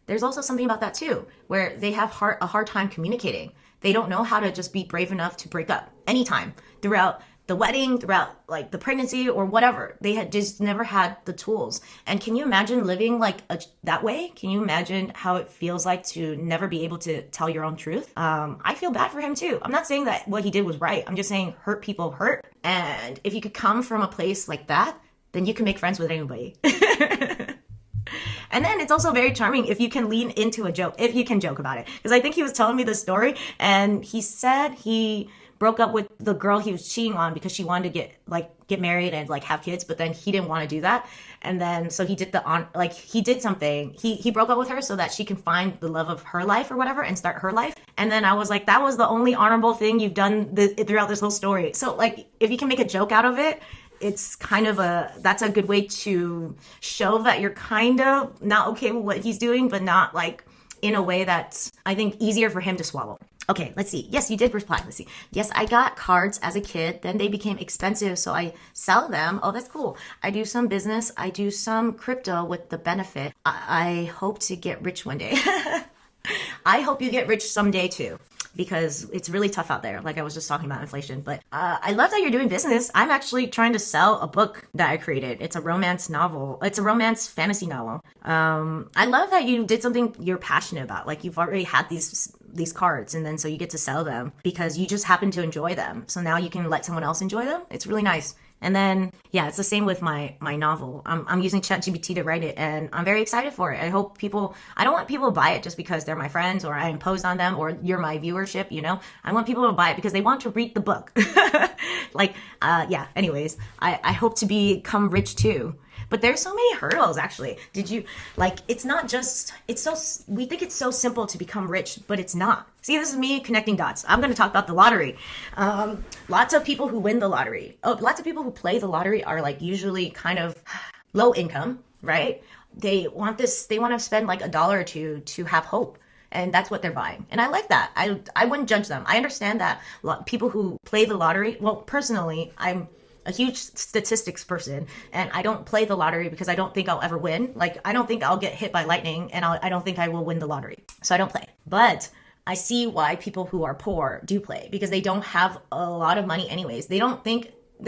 there's also something about that too, where they have a hard time communicating. They don't know how to just be brave enough to break up anytime throughout the wedding, throughout like the pregnancy or whatever. They had just never had the tools. And can you imagine living like that way? Can you imagine how it feels like to never be able to tell your own truth? I feel bad for him too. I'm not saying that what he did was right. I'm just saying hurt people hurt. And if you could come from a place like that, then you can make friends with anybody. And then it's also very charming if you can lean into a joke, if you can joke about it. Because I think he was telling me this story, and he said he broke up with the girl he was cheating on because she wanted to get married and like have kids, but then he didn't want to do that. And then so he did something. He broke up with her so that she can find the love of her life or whatever and start her life. And then I was like, that was the only honorable thing you've done throughout this whole story. So like, if you can make a joke out of it, it's kind of that's a good way to show that you're kind of not okay with what he's doing, but not like in a way that's, I think, easier for him to swallow. Okay, let's see. Yes, you did reply. Let's see. Yes, I got cards as a kid. Then they became expensive, so I sell them. Oh, that's cool. I do some business. I do some crypto with the benefit. I hope to get rich one day. I hope you get rich someday too, because it's really tough out there. Like I was just talking about inflation, but I love that you're doing business. I'm actually trying to sell a book that I created. It's a romance novel. It's a romance fantasy novel. I love that you did something you're passionate about. Like you've already had these cards, and then so you get to sell them because you just happen to enjoy them. So now you can let someone else enjoy them. It's really nice. And then, yeah, it's the same with my novel. I'm using ChatGPT to write it, and I'm very excited for it. I don't want people to buy it just because they're my friends or I imposed on them or you're my viewership, I want people to buy it because they want to read the book. Anyways, I hope to become rich too. But there's so many hurdles, actually. It's not just, we think it's so simple to become rich, but it's not. See, this is me connecting dots. I'm going to talk about the lottery. Lots of people who win the lottery, lots of people who play the lottery are like usually kind of low income, right? They want to spend like $1 or $2 to have hope. and that's what they're buying. And I like that. I wouldn't judge them. I understand that people who play the lottery, well, personally, I'm a huge statistics person, and I don't play the lottery because I don't think I'll ever win. Like, I don't think I'll get hit by lightning, and I don't think I will win the lottery. So I don't play. But I see why people who are poor do play, because they don't have a lot of money anyways. They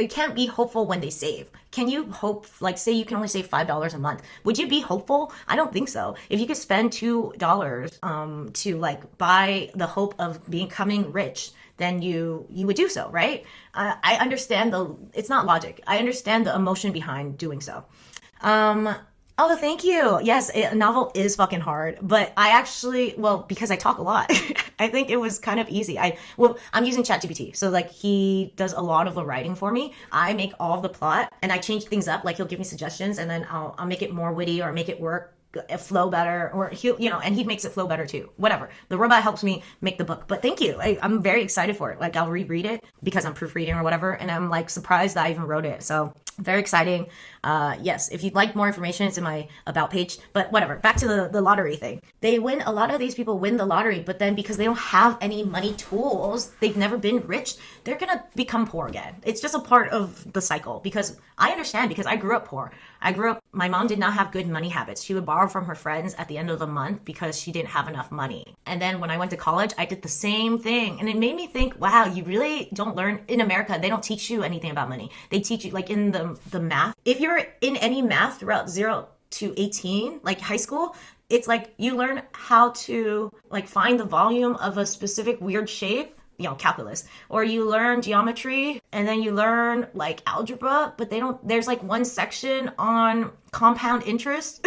can't be hopeful when they save. Can you hope, like, say you can only save $5 a month? Would you be hopeful? I don't think so. If you could spend $2 to like buy the hope of becoming rich, then you would do so, right? I understand it's not logic. I understand the emotion behind doing so. Oh, thank you. Yes, a novel is fucking hard, but I actually, well, because I talk a lot, I think it was kind of easy. I'm using ChatGPT, so like he does a lot of the writing for me. I make all of the plot, and I change things up. Like he'll give me suggestions, and then I'll make it more witty or make it work flow better, or and he makes it flow better too. Whatever. The robot helps me make the book. But thank you. I'm very excited for it. Like I'll reread it because I'm proofreading or whatever, and I'm like surprised that I even wrote it. So very exciting. Yes, if you'd like more information, it's in my about page. But whatever. Back to the lottery thing. A lot of these people win the lottery, but then because they don't have any money tools, they've never been rich, they're gonna become poor again. It's just a part of the cycle. Because I understand, because I grew up poor. My mom did not have good money habits. She would borrow from her friends at the end of the month because she didn't have enough money. And then when I went to college, I did the same thing. And it made me think, wow, you really don't learn in America. They don't teach you anything about money. They teach you like in the math. If you're in any math throughout 0 to 18, like high school, it's like you learn how to like find the volume of a specific weird shape, calculus, or you learn geometry, and then you learn like algebra, but there's like one section on compound interest,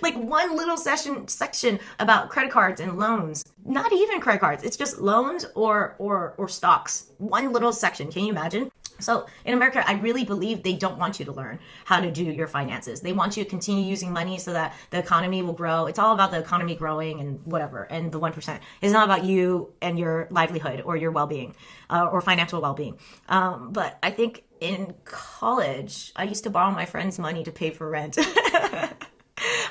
like one little section about credit cards and loans. Not even credit cards, it's just loans or stocks. One little section. Can you imagine? So in America, I really believe they don't want you to learn how to do your finances. They want you to continue using money so that the economy will grow. It's all about the economy growing and whatever, and the 1%. It's not about you and your livelihood or your well-being or financial well-being. But I think in college, I used to borrow my friends' money to pay for rent.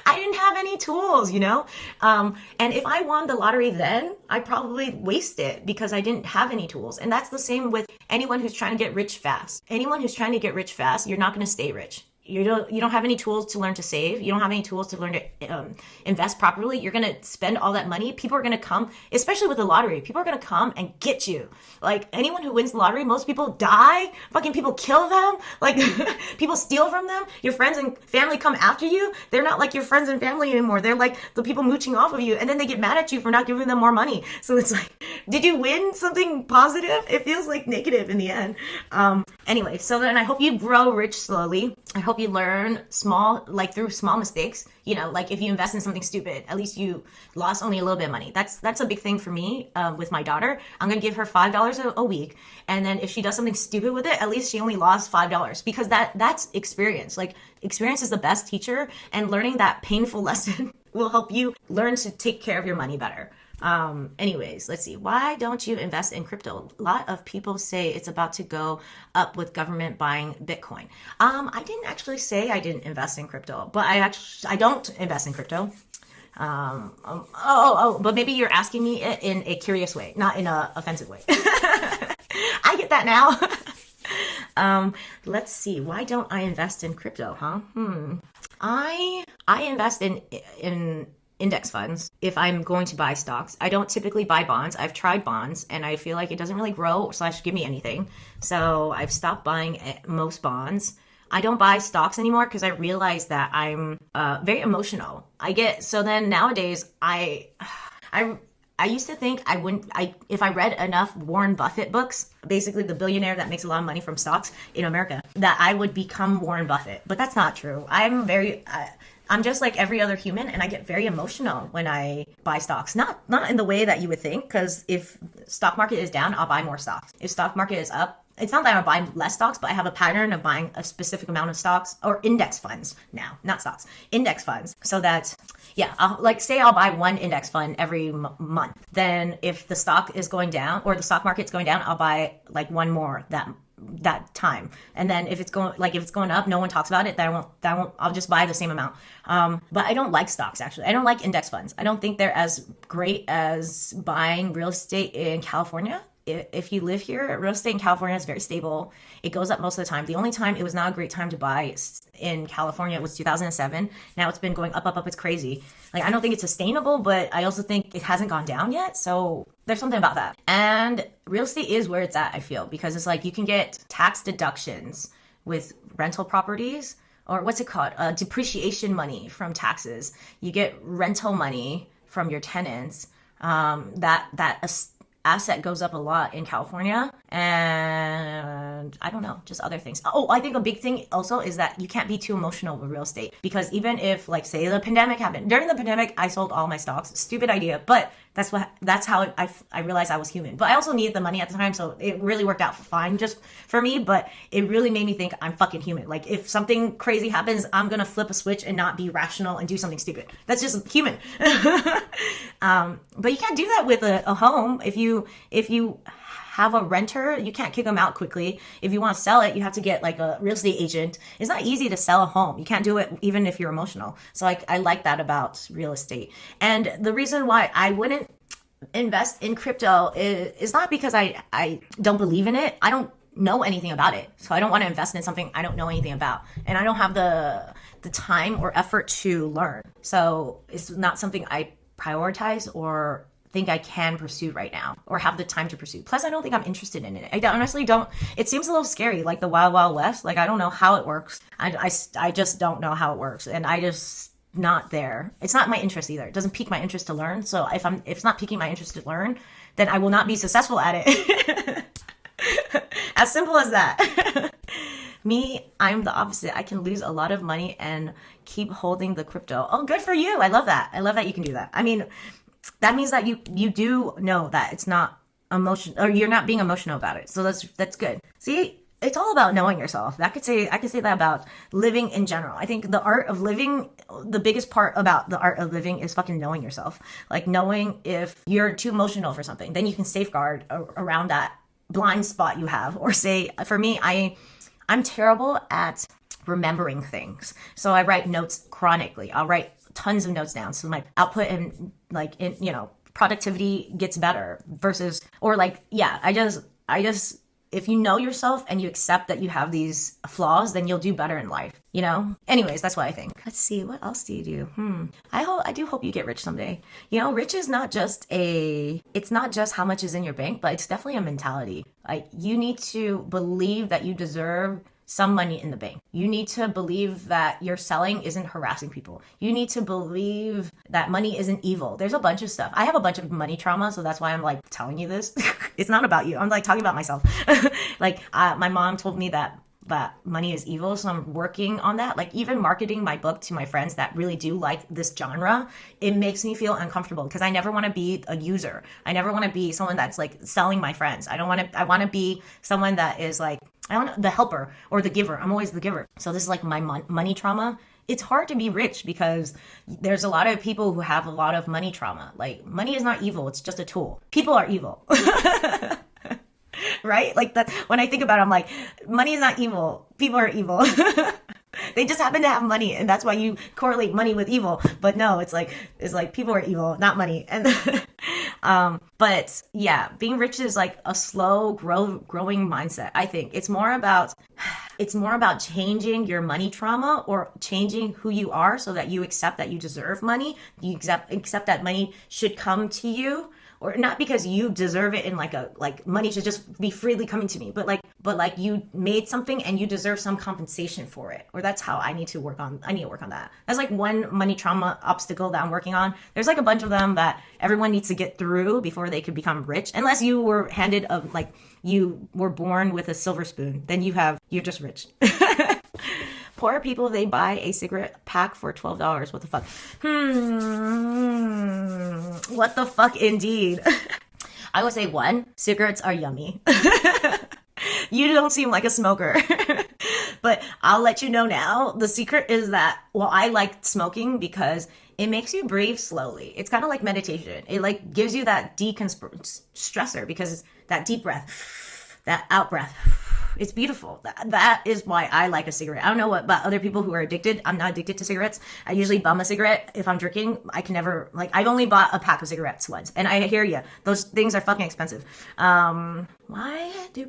I didn't have any tools, and if I won the lottery then, I'd probably waste it because I didn't have any tools. And that's the same with anyone who's trying to get rich fast. Anyone who's trying to get rich fast, you're not going to stay rich. You don't have any tools to learn to save. You don't have any tools to learn to invest properly. You're going to spend all that money. People are going to come, especially with the lottery. People are going to come and get you. Like anyone who wins the lottery, most people die. Fucking people kill them. Like people steal from them. Your friends and family come after you. They're not like your friends and family anymore. They're like the people mooching off of you. And then they get mad at you for not giving them more money. So it's like, did you win something positive? It feels like negative in the end. Anyway, so then I hope you grow rich slowly. I hope you learn through small mistakes. Like if you invest in something stupid, at least you lost only a little bit of money. That's a big thing for me with my daughter. I'm going to give her $5 a week. And then if she does something stupid with it, at least she only lost $5 because that's experience. Like experience is the best teacher, and learning that painful lesson will help you learn to take care of your money better. Anyways, let's see. Why don't you invest in crypto? A lot of people say it's about to go up with government buying Bitcoin. I didn't actually say I didn't invest in crypto, but I don't invest in crypto. But maybe you're asking me in a curious way, not in a offensive way. I get that now. Let's see. Why don't I invest in crypto, huh? I invest in index funds if I'm going to buy stocks. I don't typically buy bonds. I've tried bonds and I feel like it doesn't really grow / give me anything. So I've stopped buying most bonds. I don't buy stocks anymore because I realize that I'm very emotional. So then nowadays I used to think if I read enough Warren Buffett books, basically the billionaire that makes a lot of money from stocks in America, that I would become Warren Buffett. But that's not true. I'm just like every other human, and I get very emotional when I buy stocks. Not in the way that you would think, because if stock market is down, I'll buy more stocks. If stock market is up, it's not that I buy less stocks, but I have a pattern of buying a specific amount of stocks, or index funds now, not stocks, index funds. So that, yeah, I'll I'll buy one index fund every month. Then if the stock is going down or the stock market's going down, I'll buy like one more that time. And then if it's going up, no one talks about it, I'll just buy the same amount. But I don't like stocks, actually. I don't like index funds. I don't think they're as great as buying real estate in California. If you live here, real estate in California is very stable. It goes up most of the time. The only time it was not a great time to buy in California was 2007. Now it's been going up, up, up. It's crazy. Like, I don't think it's sustainable, but I also think it hasn't gone down yet. So there's something about that. And real estate is where it's at, I feel, because it's like you can get tax deductions with rental properties, or what's it called? Depreciation money from taxes. You get rental money from your tenants. Asset goes up a lot in California, and I don't know, just other things. Oh, I think a big thing also is that you can't be too emotional with real estate, because even if, like, say the pandemic happened, during the pandemic I sold all my stocks. Stupid idea, but that's how I realized I was human. But I also needed the money at the time, so it really worked out fine just for me. But it really made me think I'm fucking human. Like, if something crazy happens, I'm gonna flip a switch and not be rational and do something stupid. That's just human. But you can't do that with a home. If you have a renter, you can't kick them out quickly. If you want to sell it, you have to get like a real estate agent. It's not easy to sell a home. You can't do it even if you're emotional. So I like that about real estate. And the reason why I wouldn't invest in crypto is not because I don't believe in it. I don't know anything about it. So I don't want to invest in something I don't know anything about. And I don't have the time or effort to learn. So it's not something I prioritize or think I can pursue right now, or have the time to pursue. Plus, I don't think I'm interested in it. I honestly don't. It seems a little scary, like the Wild Wild West. Like, I don't know how it works. I just don't know how it works, and I just not there. It's not my interest either. It doesn't pique my interest to learn. So if it's not piquing my interest to learn, then I will not be successful at it. As simple as that. Me, I'm the opposite. I can lose a lot of money and keep holding the crypto. Oh, good for you. I love that. I love that you can do that. I mean, that means that you do know that it's not emotion, or you're not being emotional about it. So that's good. See, it's all about knowing yourself. I could say that about living in general. I think the art of living, the biggest part about the art of living is fucking knowing yourself. Like, knowing if you're too emotional for something, then you can safeguard around that blind spot you have. Or say, for me, I'm terrible at remembering things. So I write notes chronically. I'll write tons of notes down. So my output and productivity gets better versus, or like, yeah, I just, if you know yourself and you accept that you have these flaws, then you'll do better in life, you know? Anyways, that's what I think. Let's see, what else do you do? I do hope you get rich someday. You know, rich is it's not just how much is in your bank, but it's definitely a mentality. Like, you need to believe that you deserve some money in the bank. You need to believe that your selling isn't harassing people. You need to believe that money isn't evil. There's a bunch of stuff. I have a bunch of money trauma, so that's why I'm like telling you this. It's not about you. I'm like talking about myself. My mom told me that money is evil, so I'm working on that. Like, even marketing my book to my friends that really do like this genre, it makes me feel uncomfortable because I never want to be a user. I never want to be someone that's like selling my friends. I want to be someone that is like, the helper or the giver. I'm always the giver. So this is like my money trauma. It's hard to be rich because there's a lot of people who have a lot of money trauma. Like, money is not evil. It's just a tool. People are evil. Right? Like, that, when I think about it, I'm like, money is not evil. People are evil. They just happen to have money, and that's why you correlate money with evil. But no, it's like people are evil, not money. And but yeah, being rich is like a slow growing mindset. I think it's more about changing your money trauma, or changing who you are, so that you accept that you deserve money. You accept that money should come to you. Or not because you deserve it, in like money should just be freely coming to me, but like you made something and you deserve some compensation for it. Or that's how I need to work on that. That's like one money trauma obstacle that I'm working on. There's like a bunch of them that everyone needs to get through before they could become rich. Unless you were handed you were born with a silver spoon, then you're just rich. Poor people, they buy a cigarette pack for $12. What the fuck? What the fuck indeed. I would say, one, cigarettes are yummy. You don't seem like a smoker. But I'll let you know now. The secret is that, well, I like smoking because it makes you breathe slowly. It's kind of like meditation. It like gives you that stressor because that deep breath, that out breath. It's beautiful. That is why I like a cigarette. I don't know what about other people who are addicted. I'm not addicted to cigarettes. I usually bum a cigarette if I'm drinking. I can never, like, I've only bought a pack of cigarettes once. And I hear you. Those things are fucking expensive. Why do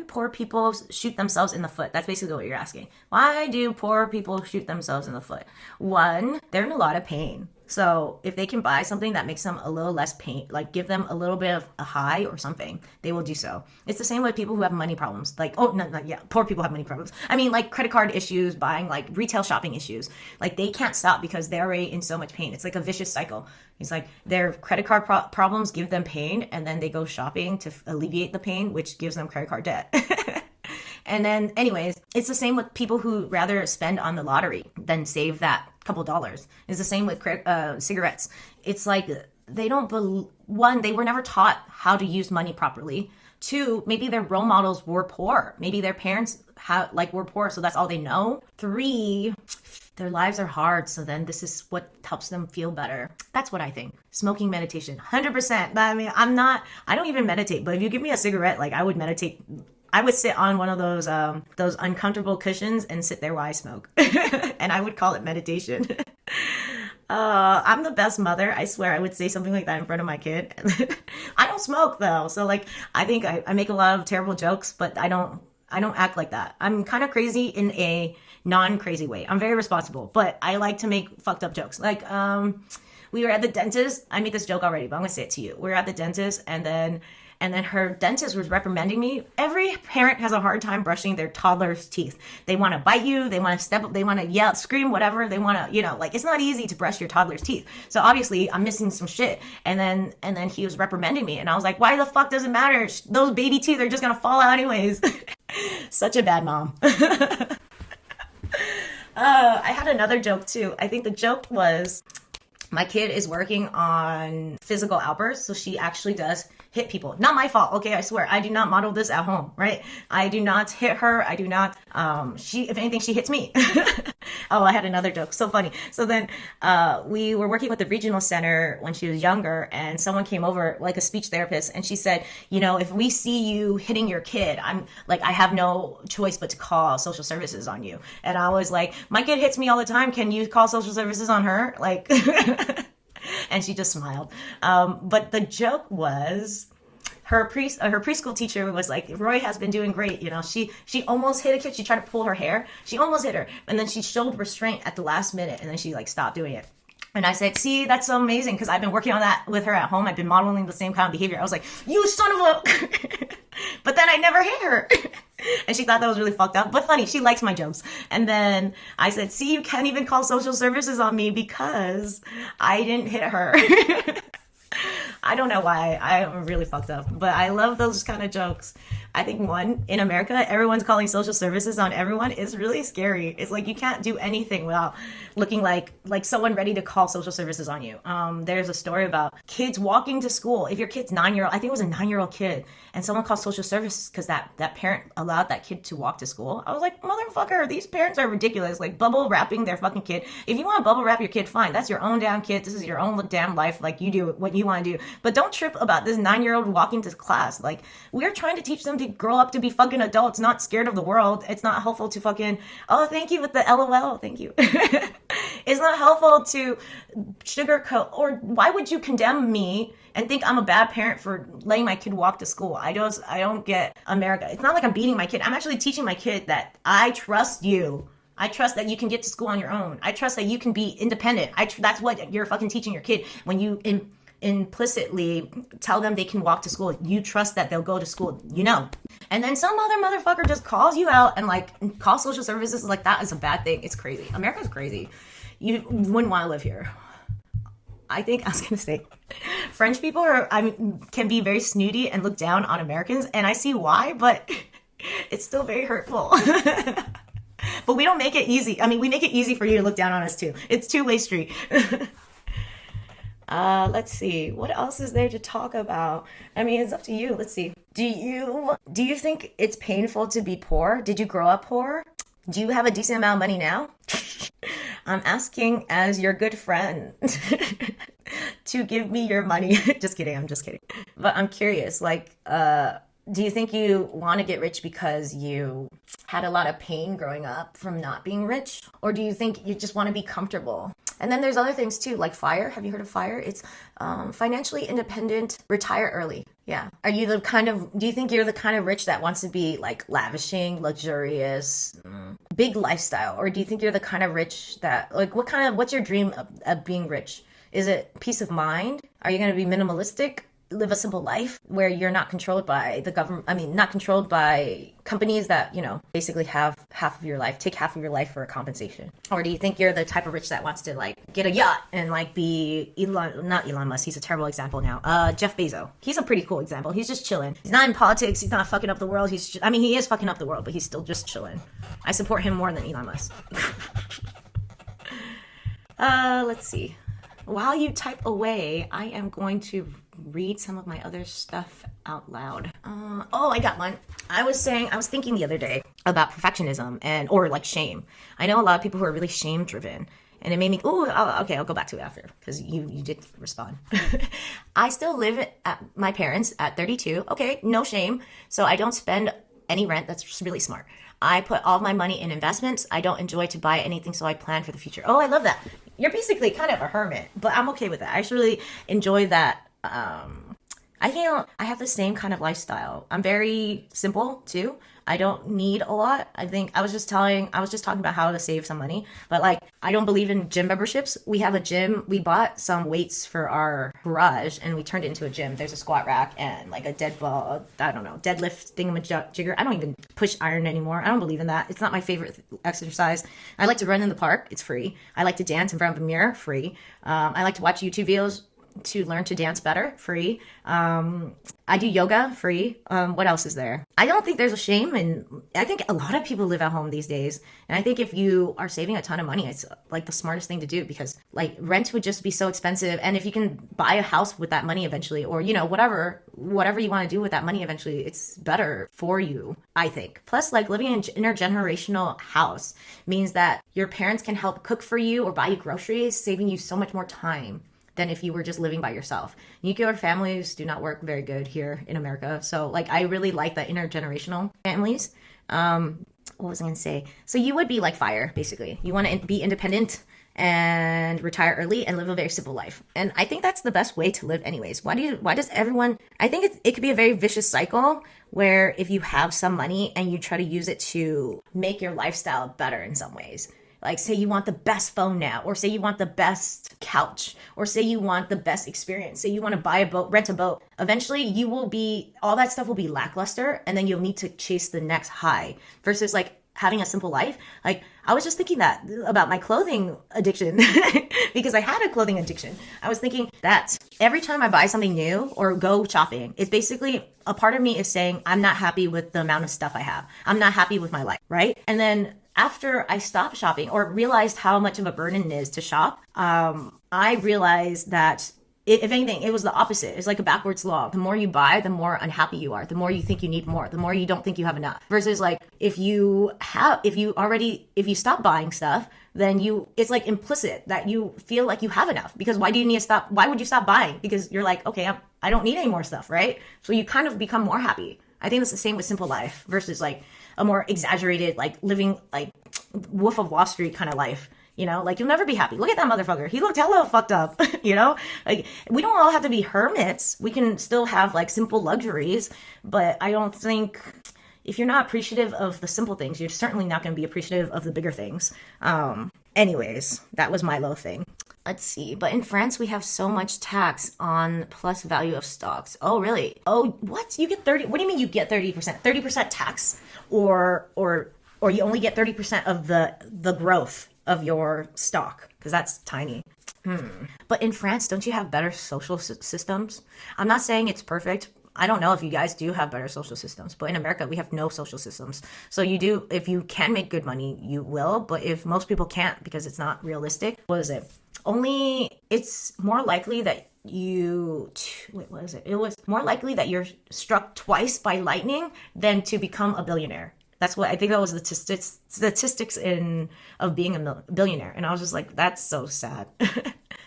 poor people shoot themselves in the foot? That's basically what you're asking. Why do poor people shoot themselves in the foot? One, they're in a lot of pain. So if they can buy something that makes them a little less pain, like give them a little bit of a high or something, they will do so. It's the same with people who have money problems. Like, poor people have money problems. I mean, like credit card issues, buying, like retail shopping issues. Like they can't stop because they're already in so much pain. It's like a vicious cycle. It's like their credit card problems give them pain, and then they go shopping to alleviate the pain, which gives them credit card debt. And then anyways, it's the same with people who rather spend on the lottery than save that couple dollars. It's the same with cigarettes. It's like they don't one, they were never taught how to use money properly. Two, maybe their role models were poor. Maybe their parents were poor, so that's all they know. Three, their lives are hard, so then this is what helps them feel better. That's what I think. Smoking meditation, 100%. But I mean, I don't even meditate, but if you give me a cigarette, like I would meditate. I would sit on one of those uncomfortable cushions and sit there while I smoke. And I would call it meditation. I'm the best mother. I swear I would say something like that in front of my kid. I don't smoke though. So like, I think I make a lot of terrible jokes, but I don't act like that. I'm kind of crazy in a non-crazy way. I'm very responsible, but I like to make fucked up jokes. Like, we were at the dentist. I made this joke already, but I'm going to say it to you. We were at the dentist and then her dentist was reprimanding me. Every parent has a hard time brushing their toddler's teeth. They want to bite you. They want to step up. They want to yell, scream, whatever. They want to, like, it's not easy to brush your toddler's teeth. So obviously I'm missing some shit. And then he was reprimanding me. And I was like, why the fuck does it matter? Those baby teeth are just going to fall out anyways. Such a bad mom. I had another joke too. I think the joke was, my kid is working on physical outbursts. So she actually does hit people. Not my fault. Okay. I swear I do not model this at home, right? I do not hit her. I do not, if anything, she hits me. Oh, I had another joke. So funny. So then, we were working with the regional center when she was younger, and someone came over, like a speech therapist, and she said, if we see you hitting your kid, I have no choice but to call social services on you. And I was like, my kid hits me all the time. Can you call social services on her? Like, and she just smiled. But the joke was, her preschool teacher was like, Roy has been doing great. She almost hit a kid. She tried to pull her hair. She almost hit her. And then she showed restraint at the last minute. And then she stopped doing it. And I said, see, that's so amazing. Because I've been working on that with her at home. I've been modeling the same kind of behavior. I was like, you son of a... But then I never hit her. And she thought that was really fucked up. But funny, she likes my jokes. And then I said, see, you can't even call social services on me because I didn't hit her. I don't know why. I'm really fucked up. But I love those kind of jokes. I think in America, everyone's calling social services on everyone. It's really scary. It's like you can't do anything without looking like someone ready to call social services on you. There's a story about kids walking to school. If your kid's 9-year-old, I think it was a 9-year-old kid, and someone called social services because that parent allowed that kid to walk to school. I was like, motherfucker, these parents are ridiculous. Like bubble wrapping their fucking kid. If you want to bubble wrap your kid, fine. That's your own damn kid. This is your own damn life. Like you do what you want to do. But don't trip about this 9-year-old walking to class. Like we're trying to teach them to grow up to be fucking adults, not scared of the world. It's not helpful to fucking, oh, thank you with the LOL. Thank you. It's not helpful to sugarcoat, or why would you condemn me and think I'm a bad parent for letting my kid walk to school? I don't get America. It's not like I'm beating my kid. I'm actually teaching my kid that I trust you. I trust that you can get to school on your own. I trust that you can be independent. That's what you're fucking teaching your kid when you implicitly tell them they can walk to school. You trust that they'll go to school, And then some other motherfucker just calls you out and call social services like that is a bad thing. It's crazy. America's crazy. You wouldn't want to live here. I was going to say, French people can be very snooty and look down on Americans, and I see why, but it's still very hurtful. But we don't make it easy. We make it easy for you to look down on us too. It's two-way street. Let's see. What else is there to talk about? I mean, it's up to you. Let's see. Do you think it's painful to be poor? Did you grow up poor? Do you have a decent amount of money now? I'm asking as your good friend to give me your money. Just kidding. I'm just kidding. But I'm curious, like, do you think you want to get rich because you had a lot of pain growing up from not being rich? Or do you think you just want to be comfortable? And then there's other things too, like FIRE. Have you heard of FIRE? It's financially independent, retire early. Yeah. Do you think you're the kind of rich that wants to be like lavishing, luxurious, big lifestyle? Or do you think you're the kind of rich that, like, what's your dream of being rich? Is it peace of mind? Are you going to be minimalistic? Live a simple life where you're not controlled by the government. I mean, not controlled by companies that, basically have take half of your life for a compensation. Or do you think you're the type of rich that wants to like get a yacht and like be not Elon Musk, he's a terrible example now. Jeff Bezos. He's a pretty cool example. He's just chilling. He's not in politics. He's not fucking up the world. He is fucking up the world, but he's still just chilling. I support him more than Elon Musk. Let's see. While you type away, I am going to read some of my other stuff out loud. I got one. I was thinking the other day about perfectionism or like shame. I know a lot of people who are really shame driven, and it made me, I'll go back to it after because you did respond. I still live at my parents at 32. Okay, no shame. So I don't spend any rent. That's just really smart. I put all of my money in investments. I don't enjoy to buy anything, so I plan for the future. Oh, I love that. You're basically kind of a hermit, but I'm okay with that. I actually really enjoy that. I feel I have the same kind of lifestyle. I'm very simple too. I don't need a lot. I think I was just talking about how to save some money, but like I don't believe in gym memberships. We have a gym. We bought some weights for our garage and we turned it into a gym. There's a squat rack and like a deadlift thingamajigger. I don't even push iron anymore. I don't believe in that. It's not my favorite exercise. I like to run in the park. It's free. I like to dance in front of a mirror. Free. I like to watch YouTube videos to learn to dance better. Free. I do yoga. Free. What else is there? I don't think there's a shame, and I think a lot of people live at home these days, and I think if you are saving a ton of money, it's like the smartest thing to do because like rent would just be so expensive, and if you can buy a house with that money eventually, or whatever you want to do with that money eventually, it's better for you, I think. Plus, like living in an intergenerational house means that your parents can help cook for you or buy you groceries, saving you so much more time than if you were just living by yourself. Nuclear families do not work very good here in America. So like I really like the intergenerational families. What was I gonna say? So you would be like FIRE, basically. You want to be independent and retire early and live a very simple life. And I think that's the best way to live anyways. Why does everyone, I think it could be a very vicious cycle where if you have some money and you try to use it to make your lifestyle better in some ways. Like say you want the best phone now, or say you want the best couch, or say you want the best experience, say you want to buy a boat, rent a boat. Eventually all that stuff will be lackluster, and then you'll need to chase the next high versus like having a simple life. Like I was just thinking that about my clothing addiction because I had a clothing addiction. I was thinking that every time I buy something new or go shopping, it's basically a part of me is saying, I'm not happy with the amount of stuff I have. I'm not happy with my life, right? And then after I stopped shopping or realized how much of a burden it is to shop, I realized that if anything, it was the opposite. It's like a backwards law. The more you buy, the more unhappy you are. The more you think you need more. The more you don't think you have enough. Versus like if you stop buying stuff, then it's like implicit that you feel like you have enough. Because why do you need to stop? Why would you stop buying? Because you're like, okay, I don't need any more stuff, right? So you kind of become more happy. I think it's the same with simple life versus like a more exaggerated, like living like Wolf of Wall Street kind of life. Like you'll never be happy. Look at that motherfucker. He looked hella fucked up, like we don't all have to be hermits. We can still have like simple luxuries, but I don't think if you're not appreciative of the simple things, you're certainly not going to be appreciative of the bigger things. Anyways, that was my low thing. Let's see. But in France, we have so much tax on plus value of stocks. Oh, really? Oh, what? You get 30? What do you mean you get 30%? 30% tax or you only get 30% of the growth of your stock, because that's tiny. But in France, don't you have better social systems? I'm not saying it's perfect. I don't know if you guys do have better social systems, but in America, we have no social systems. So if you can make good money, you will. But if most people can't because it's not realistic, what is it? only it's more likely that wait, what is it? It was more likely that you're struck twice by lightning than to become a billionaire. That's what I think, that was the statistics of being a billionaire. And I was just like, that's so sad.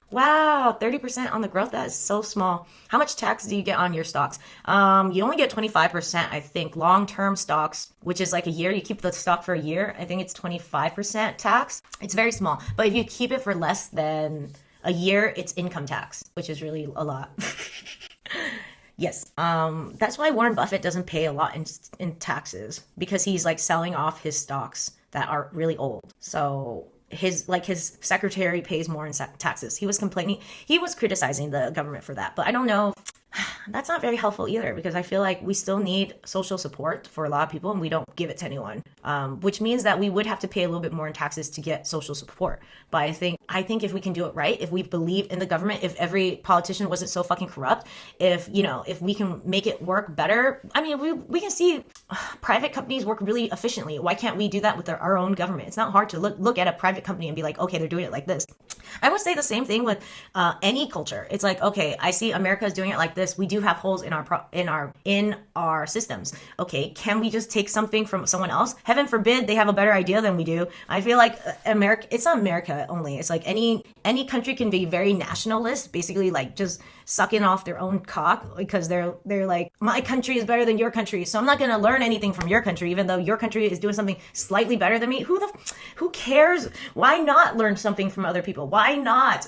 Wow, 30% on the growth. That is so small. How much tax do you get on your stocks? You only get 25%, I think. Long-term stocks, which is like a year, you keep the stock for a year, I think it's 25% tax. It's very small. But if you keep it for less than a year, it's income tax, which is really a lot. Yes. That's why Warren Buffett doesn't pay a lot in taxes, because he's like selling off his stocks that are really old. So his secretary pays more in taxes. He was criticizing the government for that. But I don't know. That's not very helpful either, because I feel like we still need social support for a lot of people and we don't give it to anyone, which means that we would have to pay a little bit more in taxes to get social support. But I think if we can do it right, if we believe in the government, if every politician wasn't so fucking corrupt, if we can make it work better. I mean, we can see private companies work really efficiently. Why can't we do that with our own government? It's not hard to look at a private company and be like, okay, they're doing it like this. I would say the same thing with any culture. It's like, okay, I see America is doing it like this. We do have holes in our systems. Okay, can we just take something from someone else? Heaven forbid they have a better idea than we do. I feel like America, it's not America only. It's like any country can be very nationalist, basically like just sucking off their own cock, because they're like, my country is better than your country, so I'm not going to learn anything from your country, even though your country is doing something slightly better than me. Who cares? Why not learn something from other people? Why not?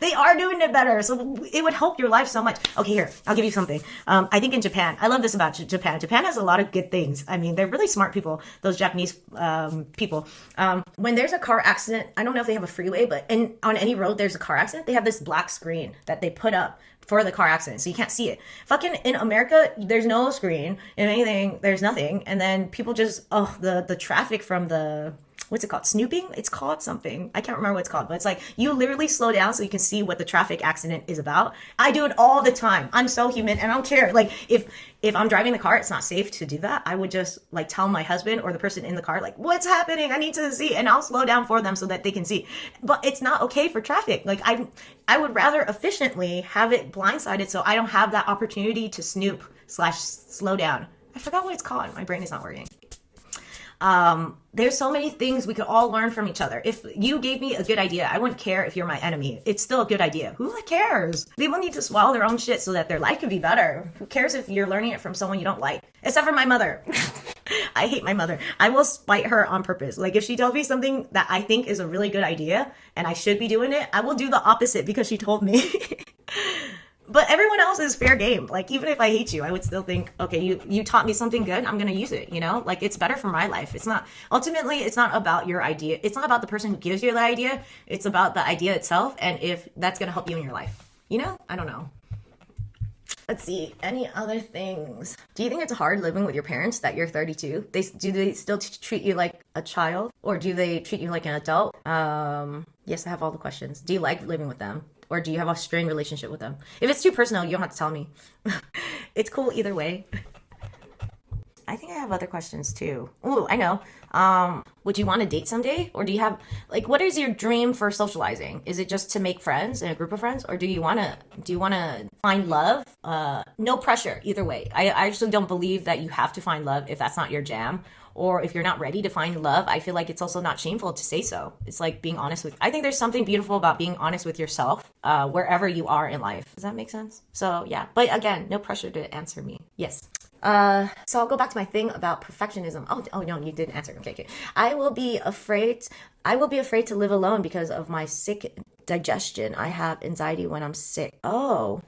They are doing it better, so it would help your life so much. Okay, here, I'll give you something. I think in Japan, I love this about Japan. Japan has a lot of good things. I mean, they're really smart people, those Japanese people. When there's a car accident, I don't know if they have a freeway, but on any road there's a car accident, they have this black screen that they put up for the car accident, so you can't see it. Fucking in America, there's no screen. In anything, there's nothing. And then people just, the traffic from the, what's it called? Snooping? It's called something. I can't remember what it's called, but it's like you literally slow down so you can see what the traffic accident is about. I do it all the time. I'm so human and I don't care. Like if I'm driving the car, it's not safe to do that. I would just like tell my husband or the person in the car, like, what's happening? I need to see, and I'll slow down for them so that they can see. But it's not okay for traffic. Like I would rather efficiently have it blindsided so I don't have that opportunity to snoop / slow down. I forgot what it's called. My brain is not working. There's so many things we could all learn from each other. If you gave me a good idea, I wouldn't care if you're my enemy. It's still a good idea. Who cares? People need to swallow their own shit so that their life can be better. Who cares if you're learning it from someone you don't like? Except for my mother. I hate my mother. I will spite her on purpose. Like if she tells me something that I think is a really good idea and I should be doing it, I will do the opposite because she told me. But everyone else is fair game. Like, even if I hate you, I would still think, okay, you taught me something good. I'm going to use it, Like, it's better for my life. Ultimately, it's not about your idea. It's not about the person who gives you the idea. It's about the idea itself and if that's going to help you in your life. I don't know. Let's see. Any other things? Do you think it's hard living with your parents that you're 32? Do they still treat you like a child? Or do they treat you like an adult? Yes, I have all the questions. Do you like living with them? Or do you have a strained relationship with them? If it's too personal, you don't have to tell me. It's cool either way. I think I have other questions too. Ooh, I know. Would you want to date someday? Or do you have, what is your dream for socializing? Is it just to make friends in a group of friends? Or do you want to find love? No pressure either way. I actually don't believe that you have to find love if that's not your jam. Or if you're not ready to find love, I feel like it's also not shameful to say so. It's like being honest I think there's something beautiful about being honest with yourself, wherever you are in life. Does that make sense? So yeah, but again, no pressure to answer me. Yes. So I'll go back to my thing about perfectionism. Oh no, you didn't answer. Okay. I will be afraid to live alone because of my sick digestion. I have anxiety when I'm sick. Oh.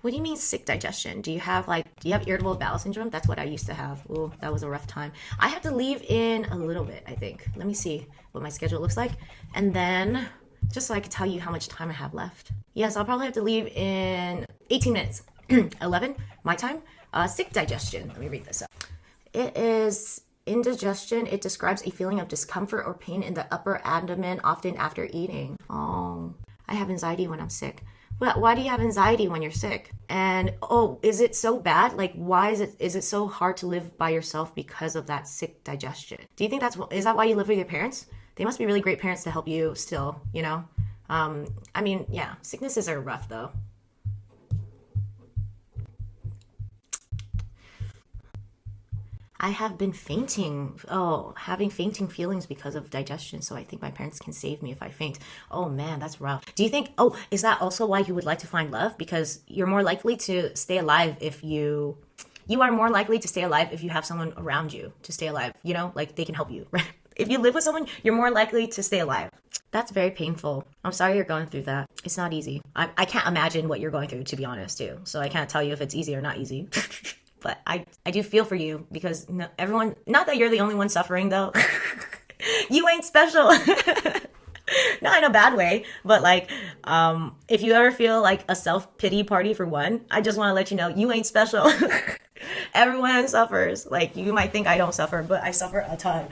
What do you mean sick digestion? Do you have irritable bowel syndrome? That's what I used to have. Ooh, that was a rough time. I have to leave in a little bit, I think. Let me see what my schedule looks like. And then, just so I can tell you how much time I have left. Yes, I'll probably have to leave in 18 minutes. 11, my time. Sick digestion. Let me read this up. It is indigestion. It describes a feeling of discomfort or pain in the upper abdomen, often after eating. Oh, I have anxiety when I'm sick. But why do you have anxiety when you're sick? And is it so bad? Like, why is it so hard to live by yourself because of that sick digestion? Do you think is that why you live with your parents? They must be really great parents to help you still, you know? I mean, yeah, sicknesses are rough though. I have been fainting. Oh, having fainting feelings because of digestion. So I think my parents can save me if I faint. Oh man, that's rough. Do you think, oh, is that also why you would like to find love? Because you're more likely to stay alive if you are more likely to stay alive if you have someone around you to stay alive, you know, like they can help you, right? If you live with someone, you're more likely to stay alive. That's very painful. I'm sorry you're going through that. It's not easy. I can't imagine what you're going through, to be honest, too. So I can't tell you if it's easy or not easy. But I do feel for you because everyone, not that you're the only one suffering though. You ain't special. Not in a bad way, but like, if you ever feel like a self-pity party for one, I just want to let you know, you ain't special. Everyone suffers. Like, you might think I don't suffer, but I suffer a ton.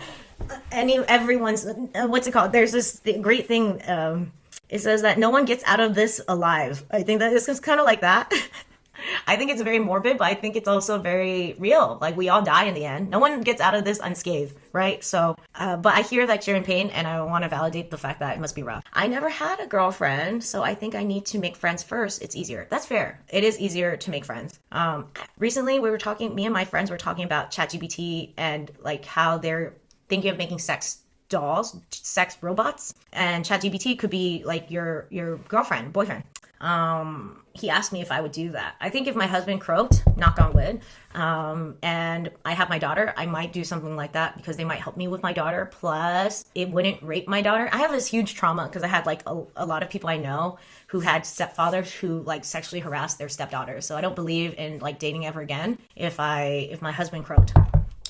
Everyone's, what's it called? There's this great thing, it says that no one gets out of this alive. I think that it's kind of like that. I think it's very morbid, but I think it's also very real. Like, we all die in the end. No one gets out of this unscathed, right? So, but I hear that you're in pain, and I want to validate the fact that it must be rough. I never had a girlfriend, so I think I need to make friends first. It's easier. That's fair. It is easier to make friends. Recently, me and my friends were talking about ChatGPT and like how they're thinking of making sex dolls, sex robots, and ChatGPT could be like your girlfriend, boyfriend. He asked me if I would do that. I think if my husband croaked, knock on wood, and I have my daughter, I might do something like that because they might help me with my daughter. Plus, it wouldn't rape my daughter. I have this huge trauma because I had like a lot of people I know who had stepfathers who like sexually harassed their stepdaughters. So I don't believe in like dating ever again if my husband croaked.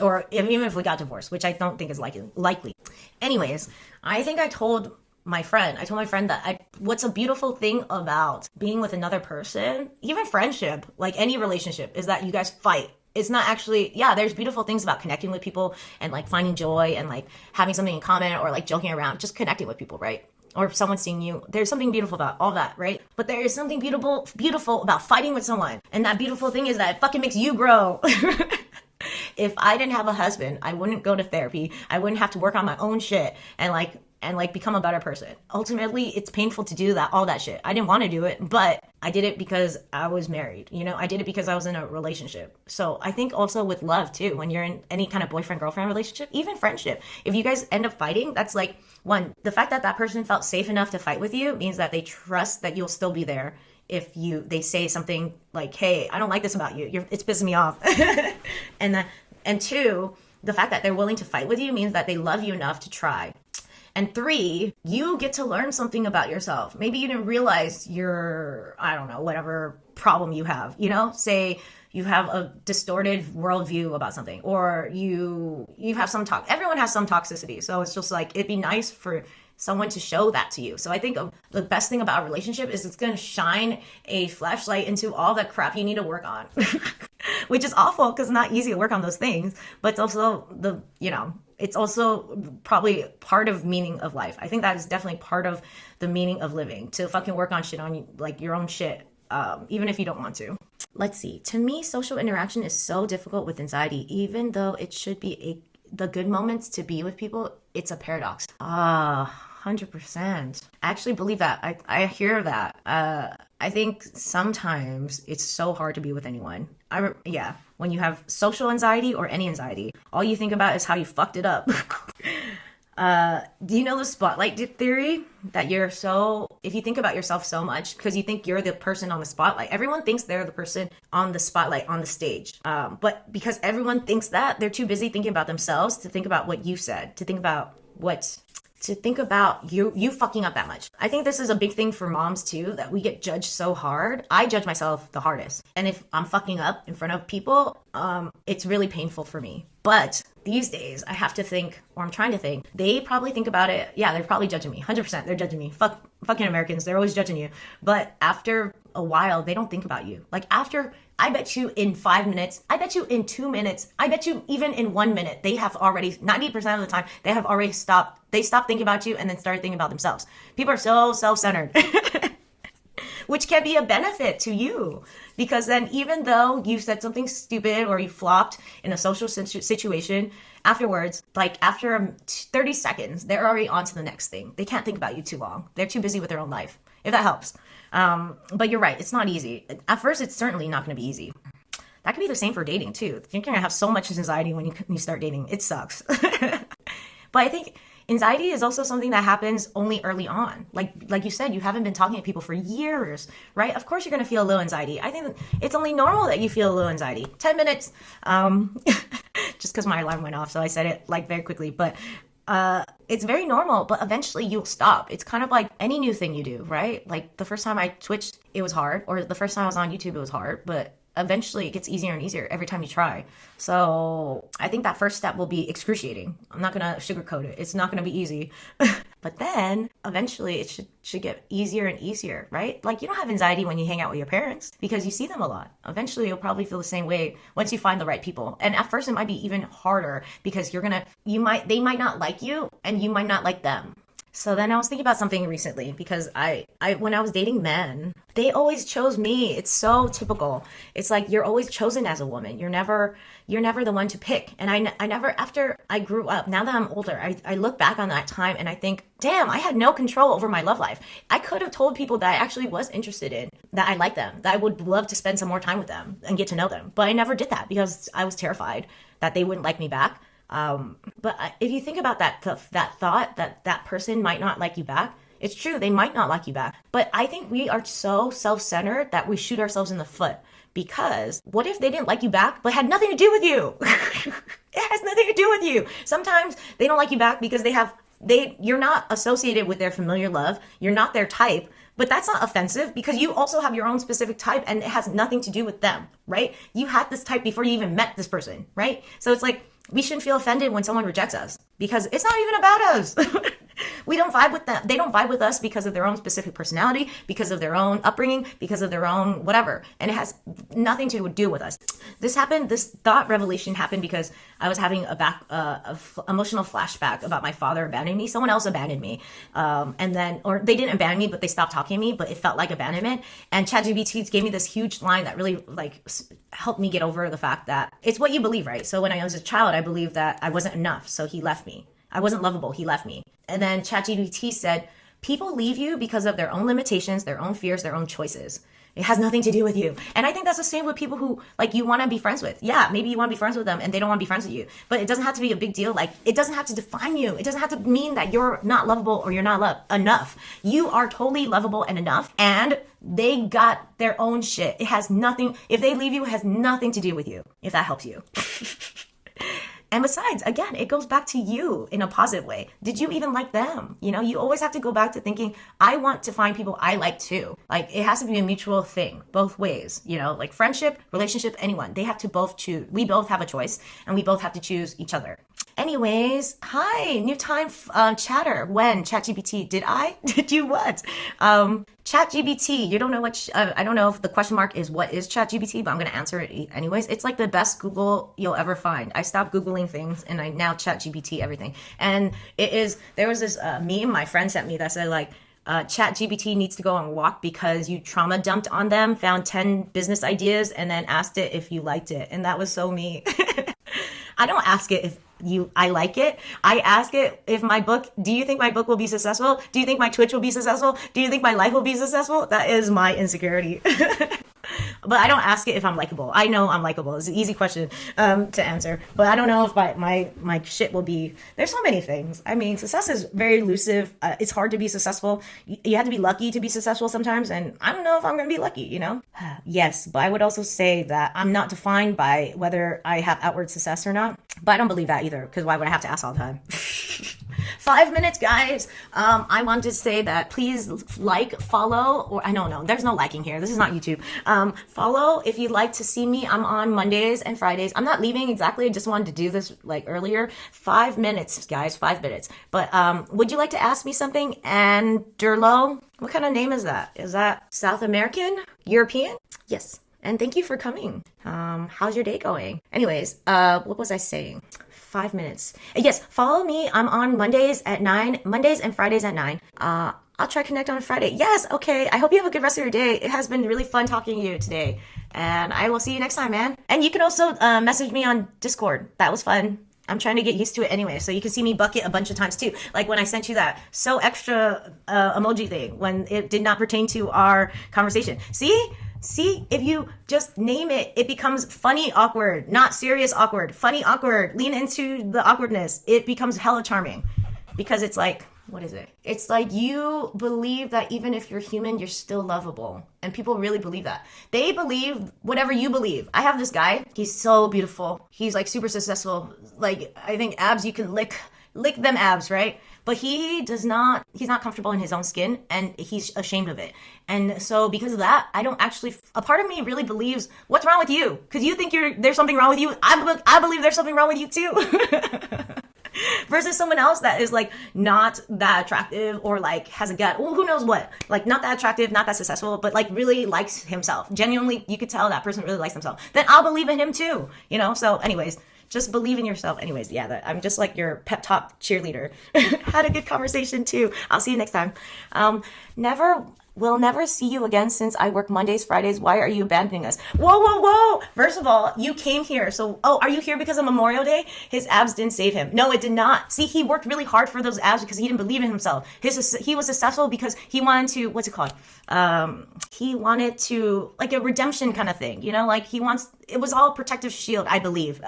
Or even if we got divorced, which I don't think is likely. Anyways, I think I told my friend that what's a beautiful thing about being with another person, even friendship, like any relationship, is that you guys fight. It's not actually, yeah, there's beautiful things about connecting with people and like finding joy and like having something in common or like joking around, just connecting with people, right? Or if someone's seeing you, there's something beautiful about all that, right? But there is something beautiful about fighting with someone. And that beautiful thing is that it fucking makes you grow. If I didn't have a husband, I wouldn't go to therapy. I wouldn't have to work on my own shit and become a better person. Ultimately, it's painful to do all that shit. I didn't want to do it, but I did it because I was married. You know, I did it because I was in a relationship. So I think also with love too, when you're in any kind of boyfriend-girlfriend relationship, even friendship, if you guys end up fighting, that's like, one, the fact that person felt safe enough to fight with you means that they trust that you'll still be there if they say something like, hey, I don't like this about you. It's pissing me off. And two, the fact that they're willing to fight with you means that they love you enough to try. And three, you get to learn something about yourself. Maybe you didn't realize I don't know, whatever problem you have, you know, say you have a distorted worldview about something, or you have some everyone has some toxicity. So it's just like, it'd be nice for someone to show that to you. So I think the best thing about a relationship is it's going to shine a flashlight into all the crap you need to work on, which is awful because it's not easy to work on those things, but it's also it's also probably part of meaning of life. I think that is definitely part of the meaning of living, to fucking work on shit, on like your own shit, even if you don't want to. Let's see. To me, social interaction is so difficult with anxiety, even though it should be the good moments to be with people. It's a paradox. 100%. I actually believe that. I hear that. I think sometimes it's so hard to be with anyone. When you have social anxiety or any anxiety, all you think about is how you fucked it up. Do you know the spotlight theory? That if you think about yourself so much, because you think you're the person on the spotlight, everyone thinks they're the person on the spotlight, on the stage. But because everyone thinks that, they're too busy thinking about themselves to think about what you said, to think about you fucking up that much. I think this is a big thing for moms too, that we get judged so hard. I judge myself the hardest. And if I'm fucking up in front of people, it's really painful for me. But these days I have to think, or I'm trying to think, they probably think about it. Yeah, they're probably judging me. 100%. They're judging me. Fucking Americans. They're always judging you. But after a while, they don't think about you. Like I bet you in 5 minutes, I bet you in 2 minutes, I bet you even in 1 minute, they have already, 90% of the time, they have already stopped thinking about you and then started thinking about themselves. People are so self-centered. which can be a benefit to you. Because then even though you said something stupid or you flopped in a social situation, afterwards, like after 30 seconds, they're already on to the next thing. They can't think about you too long. They're too busy with their own life, if that helps. But you're right, it's not easy. At first, it's certainly not going to be easy. That could be the same for dating too. You're going to have so much anxiety when you start dating. It sucks. But I think anxiety is also something that happens only early on. Like you said, you haven't been talking to people for years, right? Of course you're going to feel low anxiety. I think it's only normal that you feel low anxiety. 10 minutes, just because my alarm went off, so I said it like very quickly. But it's very normal, but eventually you'll stop. It's kind of like any new thing you do, right? Like the first time I Twitched, it was hard. Or the first time I was on YouTube, it was hard. But eventually it gets easier and easier every time you try. So I think that first step will be excruciating. I'm not going to sugarcoat it. It's not going to be easy. But then eventually it should get easier and easier, right? Like you don't have anxiety when you hang out with your parents because you see them a lot. Eventually you'll probably feel the same way once you find the right people. And at first it might be even harder because they might not like you and you might not like them. So then I was thinking about something recently because I when I was dating men, they always chose me. It's so typical. It's like you're always chosen as a woman. You're never the one to pick. And I never, after I grew up, now that I'm older, I look back on that time and I think, damn, I had no control over my love life. I could have told people that I actually was interested in, that I like them, that I would love to spend some more time with them and get to know them. But I never did that because I was terrified that they wouldn't like me back. But if you think about that thought that person might not like you back, it's true, they might not like you back. But I think we are so self-centered that we shoot ourselves in the foot. Because what if they didn't like you back, but had nothing to do with you? It has nothing to do with you. Sometimes they don't like you back because you're not associated with their familiar love. You're not their type. But that's not offensive because you also have your own specific type and it has nothing to do with them, right? You had this type before you even met this person, right? So it's like, we shouldn't feel offended when someone rejects us because it's not even about us. We don't vibe with them. They don't vibe with us because of their own specific personality, because of their own upbringing, because of their own whatever. And it has nothing to do with us. This thought revelation happened because I was having a emotional flashback about my father abandoning me. Someone else abandoned me. Or they didn't abandon me, but they stopped talking to me, but it felt like abandonment. And ChatGPT gave me this huge line that really helped me get over the fact that it's what you believe, right? So when I was a child, I believed that I wasn't enough. So he left me. I wasn't lovable. He left me. And then ChatGPT said, people leave you because of their own limitations, their own fears, their own choices. It has nothing to do with you. And I think that's the same with people who you want to be friends with. Yeah, maybe you want to be friends with them and they don't want to be friends with you. But it doesn't have to be a big deal. It doesn't have to define you. It doesn't have to mean that you're not lovable or you're not enough. You are totally lovable and enough. And they got their own shit. It has nothing. If they leave you, it has nothing to do with you. If that helps you. And besides, again, it goes back to you in a positive way. Did you even like them? You always have to go back to thinking, I want to find people I like too. It has to be a mutual thing, both ways. Friendship, relationship, anyone. They have to both choose. We both have a choice and we both have to choose each other. Anyways, hi, new time chatter. When? ChatGPT. Did you what? ChatGPT. You don't know what, I don't know if the question mark is what is ChatGPT, but I'm going to answer it anyways. It's like the best Google you'll ever find. I stopped Googling things and I now ChatGPT everything. And there was this meme my friend sent me that said ChatGPT needs to go on a walk because you trauma dumped on them, found 10 business ideas, and then asked it if you liked it. And that was so me. I don't ask it if I like it. I ask it if do you think my book will be successful? Do you think my Twitch will be successful? Do you think my life will be successful? That is my insecurity. But I don't ask it if I'm likable. I know I'm likable. It's an easy question to answer. But I don't know if my shit will be. There's so many things. I mean, success is very elusive. It's hard to be successful. You have to be lucky to be successful sometimes. And I don't know if I'm going to be lucky, Yes, but I would also say that I'm not defined by whether I have outward success or not. But I don't believe that either, because why would I have to ask all the time? 5 minutes, guys. I want to say that please follow, or I don't know. There's no liking here. This is not YouTube. Follow if you'd like to see me. I'm on Mondays and Fridays. I'm not leaving exactly. I just wanted to do this earlier. 5 minutes, guys. 5 minutes. But would you like to ask me something? And Derlo, what kind of name is that? Is that South American? European? Yes. And thank you for coming. How's your day going? Anyways, what was I saying? 5 minutes. Yes, follow me. I'm on Mondays and Fridays at 9. I'll try connect on Friday. Yes, okay. I hope you have a good rest of your day. It has been really fun talking to you today. And I will see you next time, man. And you can also message me on Discord. That was fun. I'm trying to get used to it anyway. So you can see me bucket a bunch of times too. Like when I sent you that so extra emoji thing when it did not pertain to our conversation. See, if you just name it, it becomes funny awkward, not serious awkward. Funny awkward. Lean into the awkwardness. It becomes hella charming because it's like, what is it? It's like you believe that even if you're human, you're still lovable. And people really believe that. They believe whatever you believe. I have this guy. He's so beautiful. He's like super successful. Like I think abs, you can lick them abs, right? But he's not comfortable in his own skin and he's ashamed of it. And so because of that, a part of me really believes, what's wrong with you? Because you think there's something wrong with you. I believe there's something wrong with you too. Versus someone else that is like not that attractive or like has a gut, who knows what, like not that attractive, not that successful, but like really likes himself. Genuinely, you could tell that person really likes themselves. Then I'll believe in him too, So anyways, just believe in yourself. Anyways, yeah, I'm just like your pep talk cheerleader. Had a good conversation too. I'll see you next time. We'll never see you again since I work Mondays, Fridays. Why are you abandoning us? Whoa. First of all, you came here. So, are you here because of Memorial Day? His abs didn't save him. No, it did not. See, he worked really hard for those abs because he didn't believe in himself. He was successful because he wanted to, what's it called? He wanted to, like a redemption kind of thing, like it was all protective shield, I believe.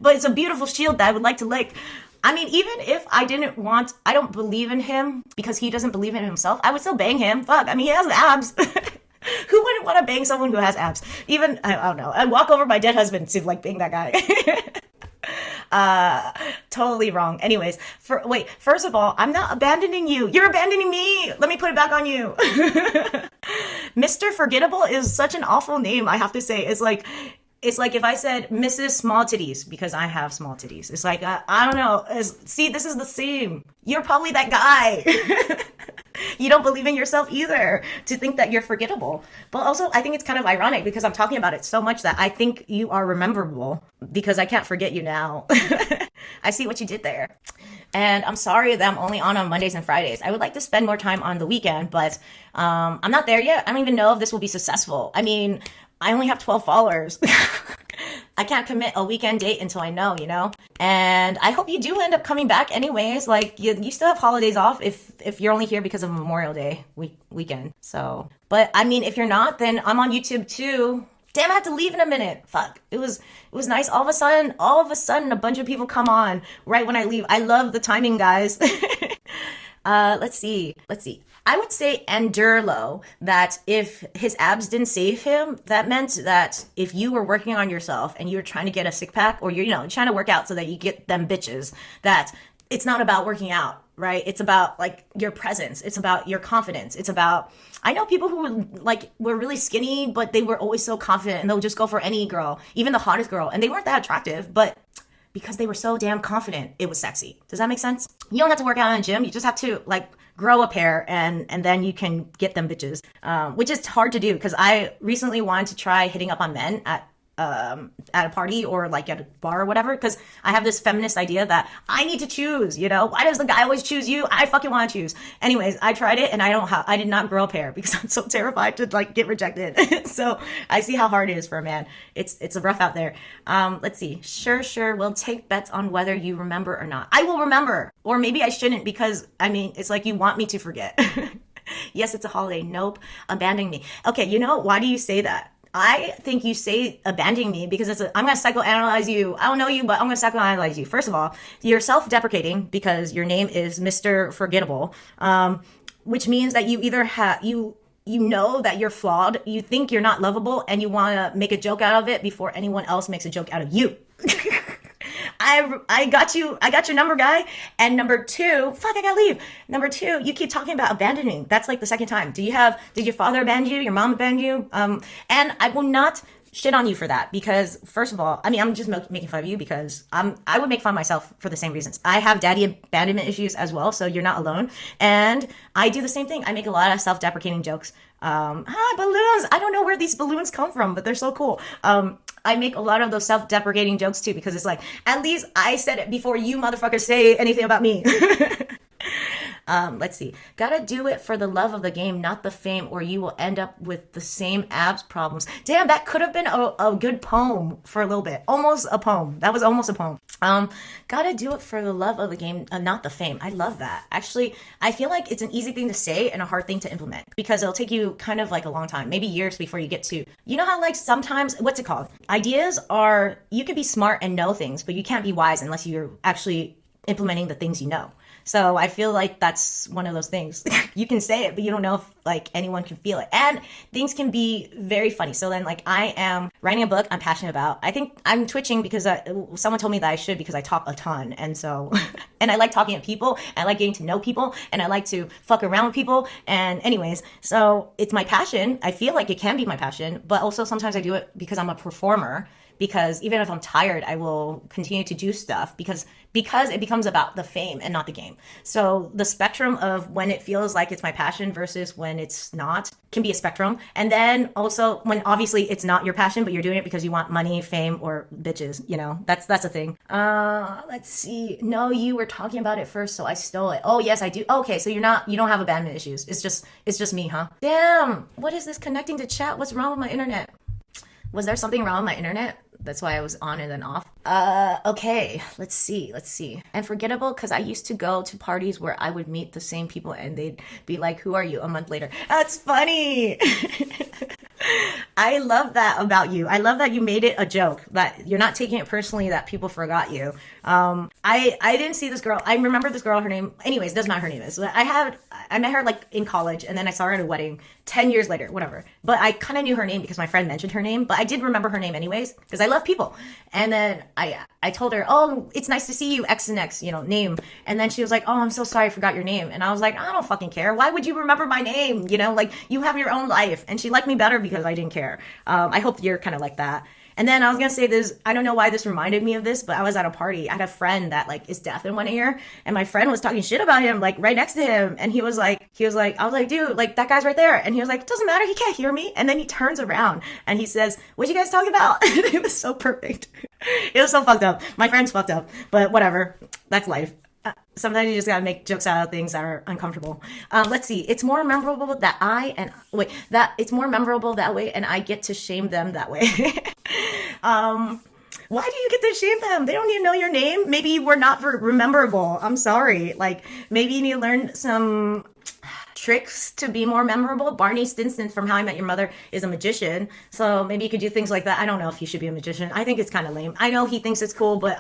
But it's a beautiful shield that I would like to like. I mean, even if I don't believe in him because he doesn't believe in himself, I would still bang him. Fuck, I mean, he has abs. Who wouldn't want to bang someone who has abs? Even, I don't know, I'd walk over my dead husband to like bang that guy. Totally wrong. Anyways, first of all, I'm not abandoning you. You're abandoning me. Let me put it back on you. Mr. Forgettable is such an awful name, I have to say. It's like if I said Mrs. Small Titties because I have small titties. It's like, I don't know. See, this is the same. You're probably that guy. You don't believe in yourself either to think that you're forgettable. But also, I think it's kind of ironic because I'm talking about it so much that I think you are rememberable because I can't forget you now. I see what you did there. And I'm sorry that I'm only on Mondays and Fridays. I would like to spend more time on the weekend, but I'm not there yet. I don't even know if this will be successful. I mean, I only have 12 followers. I can't commit a weekend date until I know, And I hope you do end up coming back anyways. Like, you still have holidays off if you're only here because of Memorial Day weekend. So, but I mean, if you're not, then I'm on YouTube too. Damn, I had to leave in a minute. Fuck. It was nice. All of a sudden, a bunch of people come on right when I leave. I love the timing, guys. Let's see. I would say Anderlo that if his abs didn't save him, that meant that if you were working on yourself and you were trying to get a six pack or you're, trying to work out so that you get them bitches, that it's not about working out, right? It's about like your presence. It's about your confidence. It's about, I know people who were really skinny, but they were always so confident and they'll just go for any girl, even the hottest girl. And they weren't that attractive, but because they were so damn confident, it was sexy. Does that make sense? You don't have to work out in a gym. You just have to grow a pair and then you can get them bitches, which is hard to do because I recently wanted to try hitting up on men at a party or at a bar or whatever, because I have this feminist idea that I need to choose, why does the guy always choose you? I fucking want to choose. Anyways, I tried it and I did not grow a pair because I'm so terrified to get rejected. So I see how hard it is for a man. It's rough out there. Let's see. Sure. We'll take bets on whether you remember or not. I will remember, or maybe I shouldn't because it's like you want me to forget. Yes, it's a holiday. Nope. Abandoning me. Okay. Why do you say that? I think you say abandoning me because I'm going to psychoanalyze you. I don't know you, but I'm going to psychoanalyze you. First of all, you're self-deprecating because your name is Mr. Forgettable, which means that you either you know that you're flawed, you think you're not lovable, and you want to make a joke out of it before anyone else makes a joke out of you. I got your number, guy. And number two, fuck, I gotta leave. Number two, you keep talking about abandoning. That's the second time. Did your father abandon you? Your mom abandon you? And I will not shit on you for that because first of all, I'm just making fun of you because I would make fun of myself for the same reasons. I have daddy abandonment issues as well, so you're not alone. And I do the same thing. I make a lot of self-deprecating jokes. Balloons. I don't know where these balloons come from, but they're so cool. I make a lot of those self-deprecating jokes too because it's at least I said it before you motherfuckers say anything about me. Let's see. Gotta do it for the love of the game, not the fame, or you will end up with the same abs problems. Damn, that could have been a good poem for a little bit. Almost a poem. That was almost a poem. Gotta do it for the love of the game, not the fame. I love that. Actually, I feel like it's an easy thing to say and a hard thing to implement because it'll take you kind of like a long time, maybe years before you get to, you know how like sometimes, what's it called? Ideas are, you can be smart and know things, but you can't be wise unless you're actually implementing the things you know. So I feel like that's one of those things. You can say it, but you don't know if like anyone can feel it. And things can be very funny. So then like I am writing a book I'm passionate about. I think I'm twitching because someone told me that I should because I talk a ton. And so, and I like talking to people. I like getting to know people. And I like to fuck around with people. And anyways, so it's my passion. I feel like it can be my passion. But also sometimes I do it because I'm a performer. Because even if I'm tired, I will continue to do stuff because it becomes about the fame and not the game. So the spectrum of when it feels like it's my passion versus when it's not can be a spectrum. And then also when obviously it's not your passion, but you're doing it because you want money, fame, or bitches, you know, that's a thing. Let's see. No, you were talking about it first, so I stole it. Oh yes, I do. Okay, so you don't have abandonment issues. It's just me, huh? Damn, what is this connecting to chat? What's wrong with my internet? Was there something wrong with my internet? That's why I was on and then off. Okay, let's see. And forgettable because I used to go to parties where I would meet the same people and they'd be like, who are you? A month later. That's funny. I love that about you. I love that you made it a joke, that you're not taking it personally that people forgot you. I didn't see this girl. I remember this girl, her name, anyways, doesn't matter her name is. I met her like in college and then I saw her at a wedding 10 years later, whatever. But I kind of knew her name because my friend mentioned her name, but I did remember her name anyways because I love people. And then I told her, oh, it's nice to see you, X and X, you know, name. And then she was like, oh, I'm so sorry, I forgot your name. And I was like, I don't fucking care. Why would you remember my name? You know, like you have your own life. And she liked me better because I didn't care. I hope you're kind of like that. And then I was going to say this, I don't know why this reminded me of this, but I was at a party. I had a friend that like is deaf in one ear and my friend was talking shit about him, like right next to him. And I was like, dude, like that guy's right there. And he was like, doesn't matter. He can't hear me. And then he turns around and he says, what'd you guys talk about? It was so perfect. It was so fucked up. My friend's fucked up, but whatever. That's life. Sometimes you just gotta make jokes out of things that are uncomfortable. Let's see. It's more memorable it's more memorable that way, and I get to shame them that way. Why do you get to shame them? They don't even know your name. Maybe you were not rememberable. I'm sorry. Like maybe you need to learn some tricks to be more memorable. Barney Stinson from How I Met Your Mother is a magician, so maybe you could do things like that. I don't know if you should be a magician. I think it's kind of lame. I know he thinks it's cool, but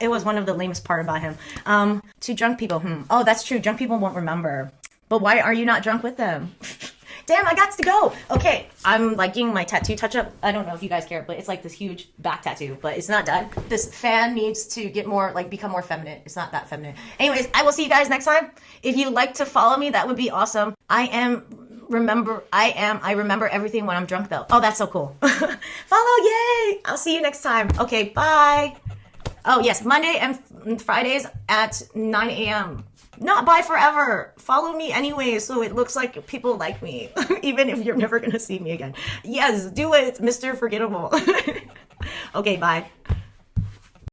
it was one of the lamest part about him. To drunk people, oh, that's true. Drunk people won't remember. But why are you not drunk with them? Damn, I got to go. Okay, I'm liking my tattoo touch-up. I don't know if you guys care, but it's like this huge back tattoo, but it's not done. This fan needs to get more, like, become more feminine. It's not that feminine. Anyways, I will see you guys next time. If you'd like to follow me, that would be awesome. I remember everything when I'm drunk, though. Oh, that's so cool. Follow, yay! I'll see you next time. Okay, bye. Oh, yes, Monday and Fridays at 9 a.m. Not bye forever. Follow me anyway so it looks like people like me, even if you're never going to see me again. Yes, do it, Mr. Forgettable. Okay, bye.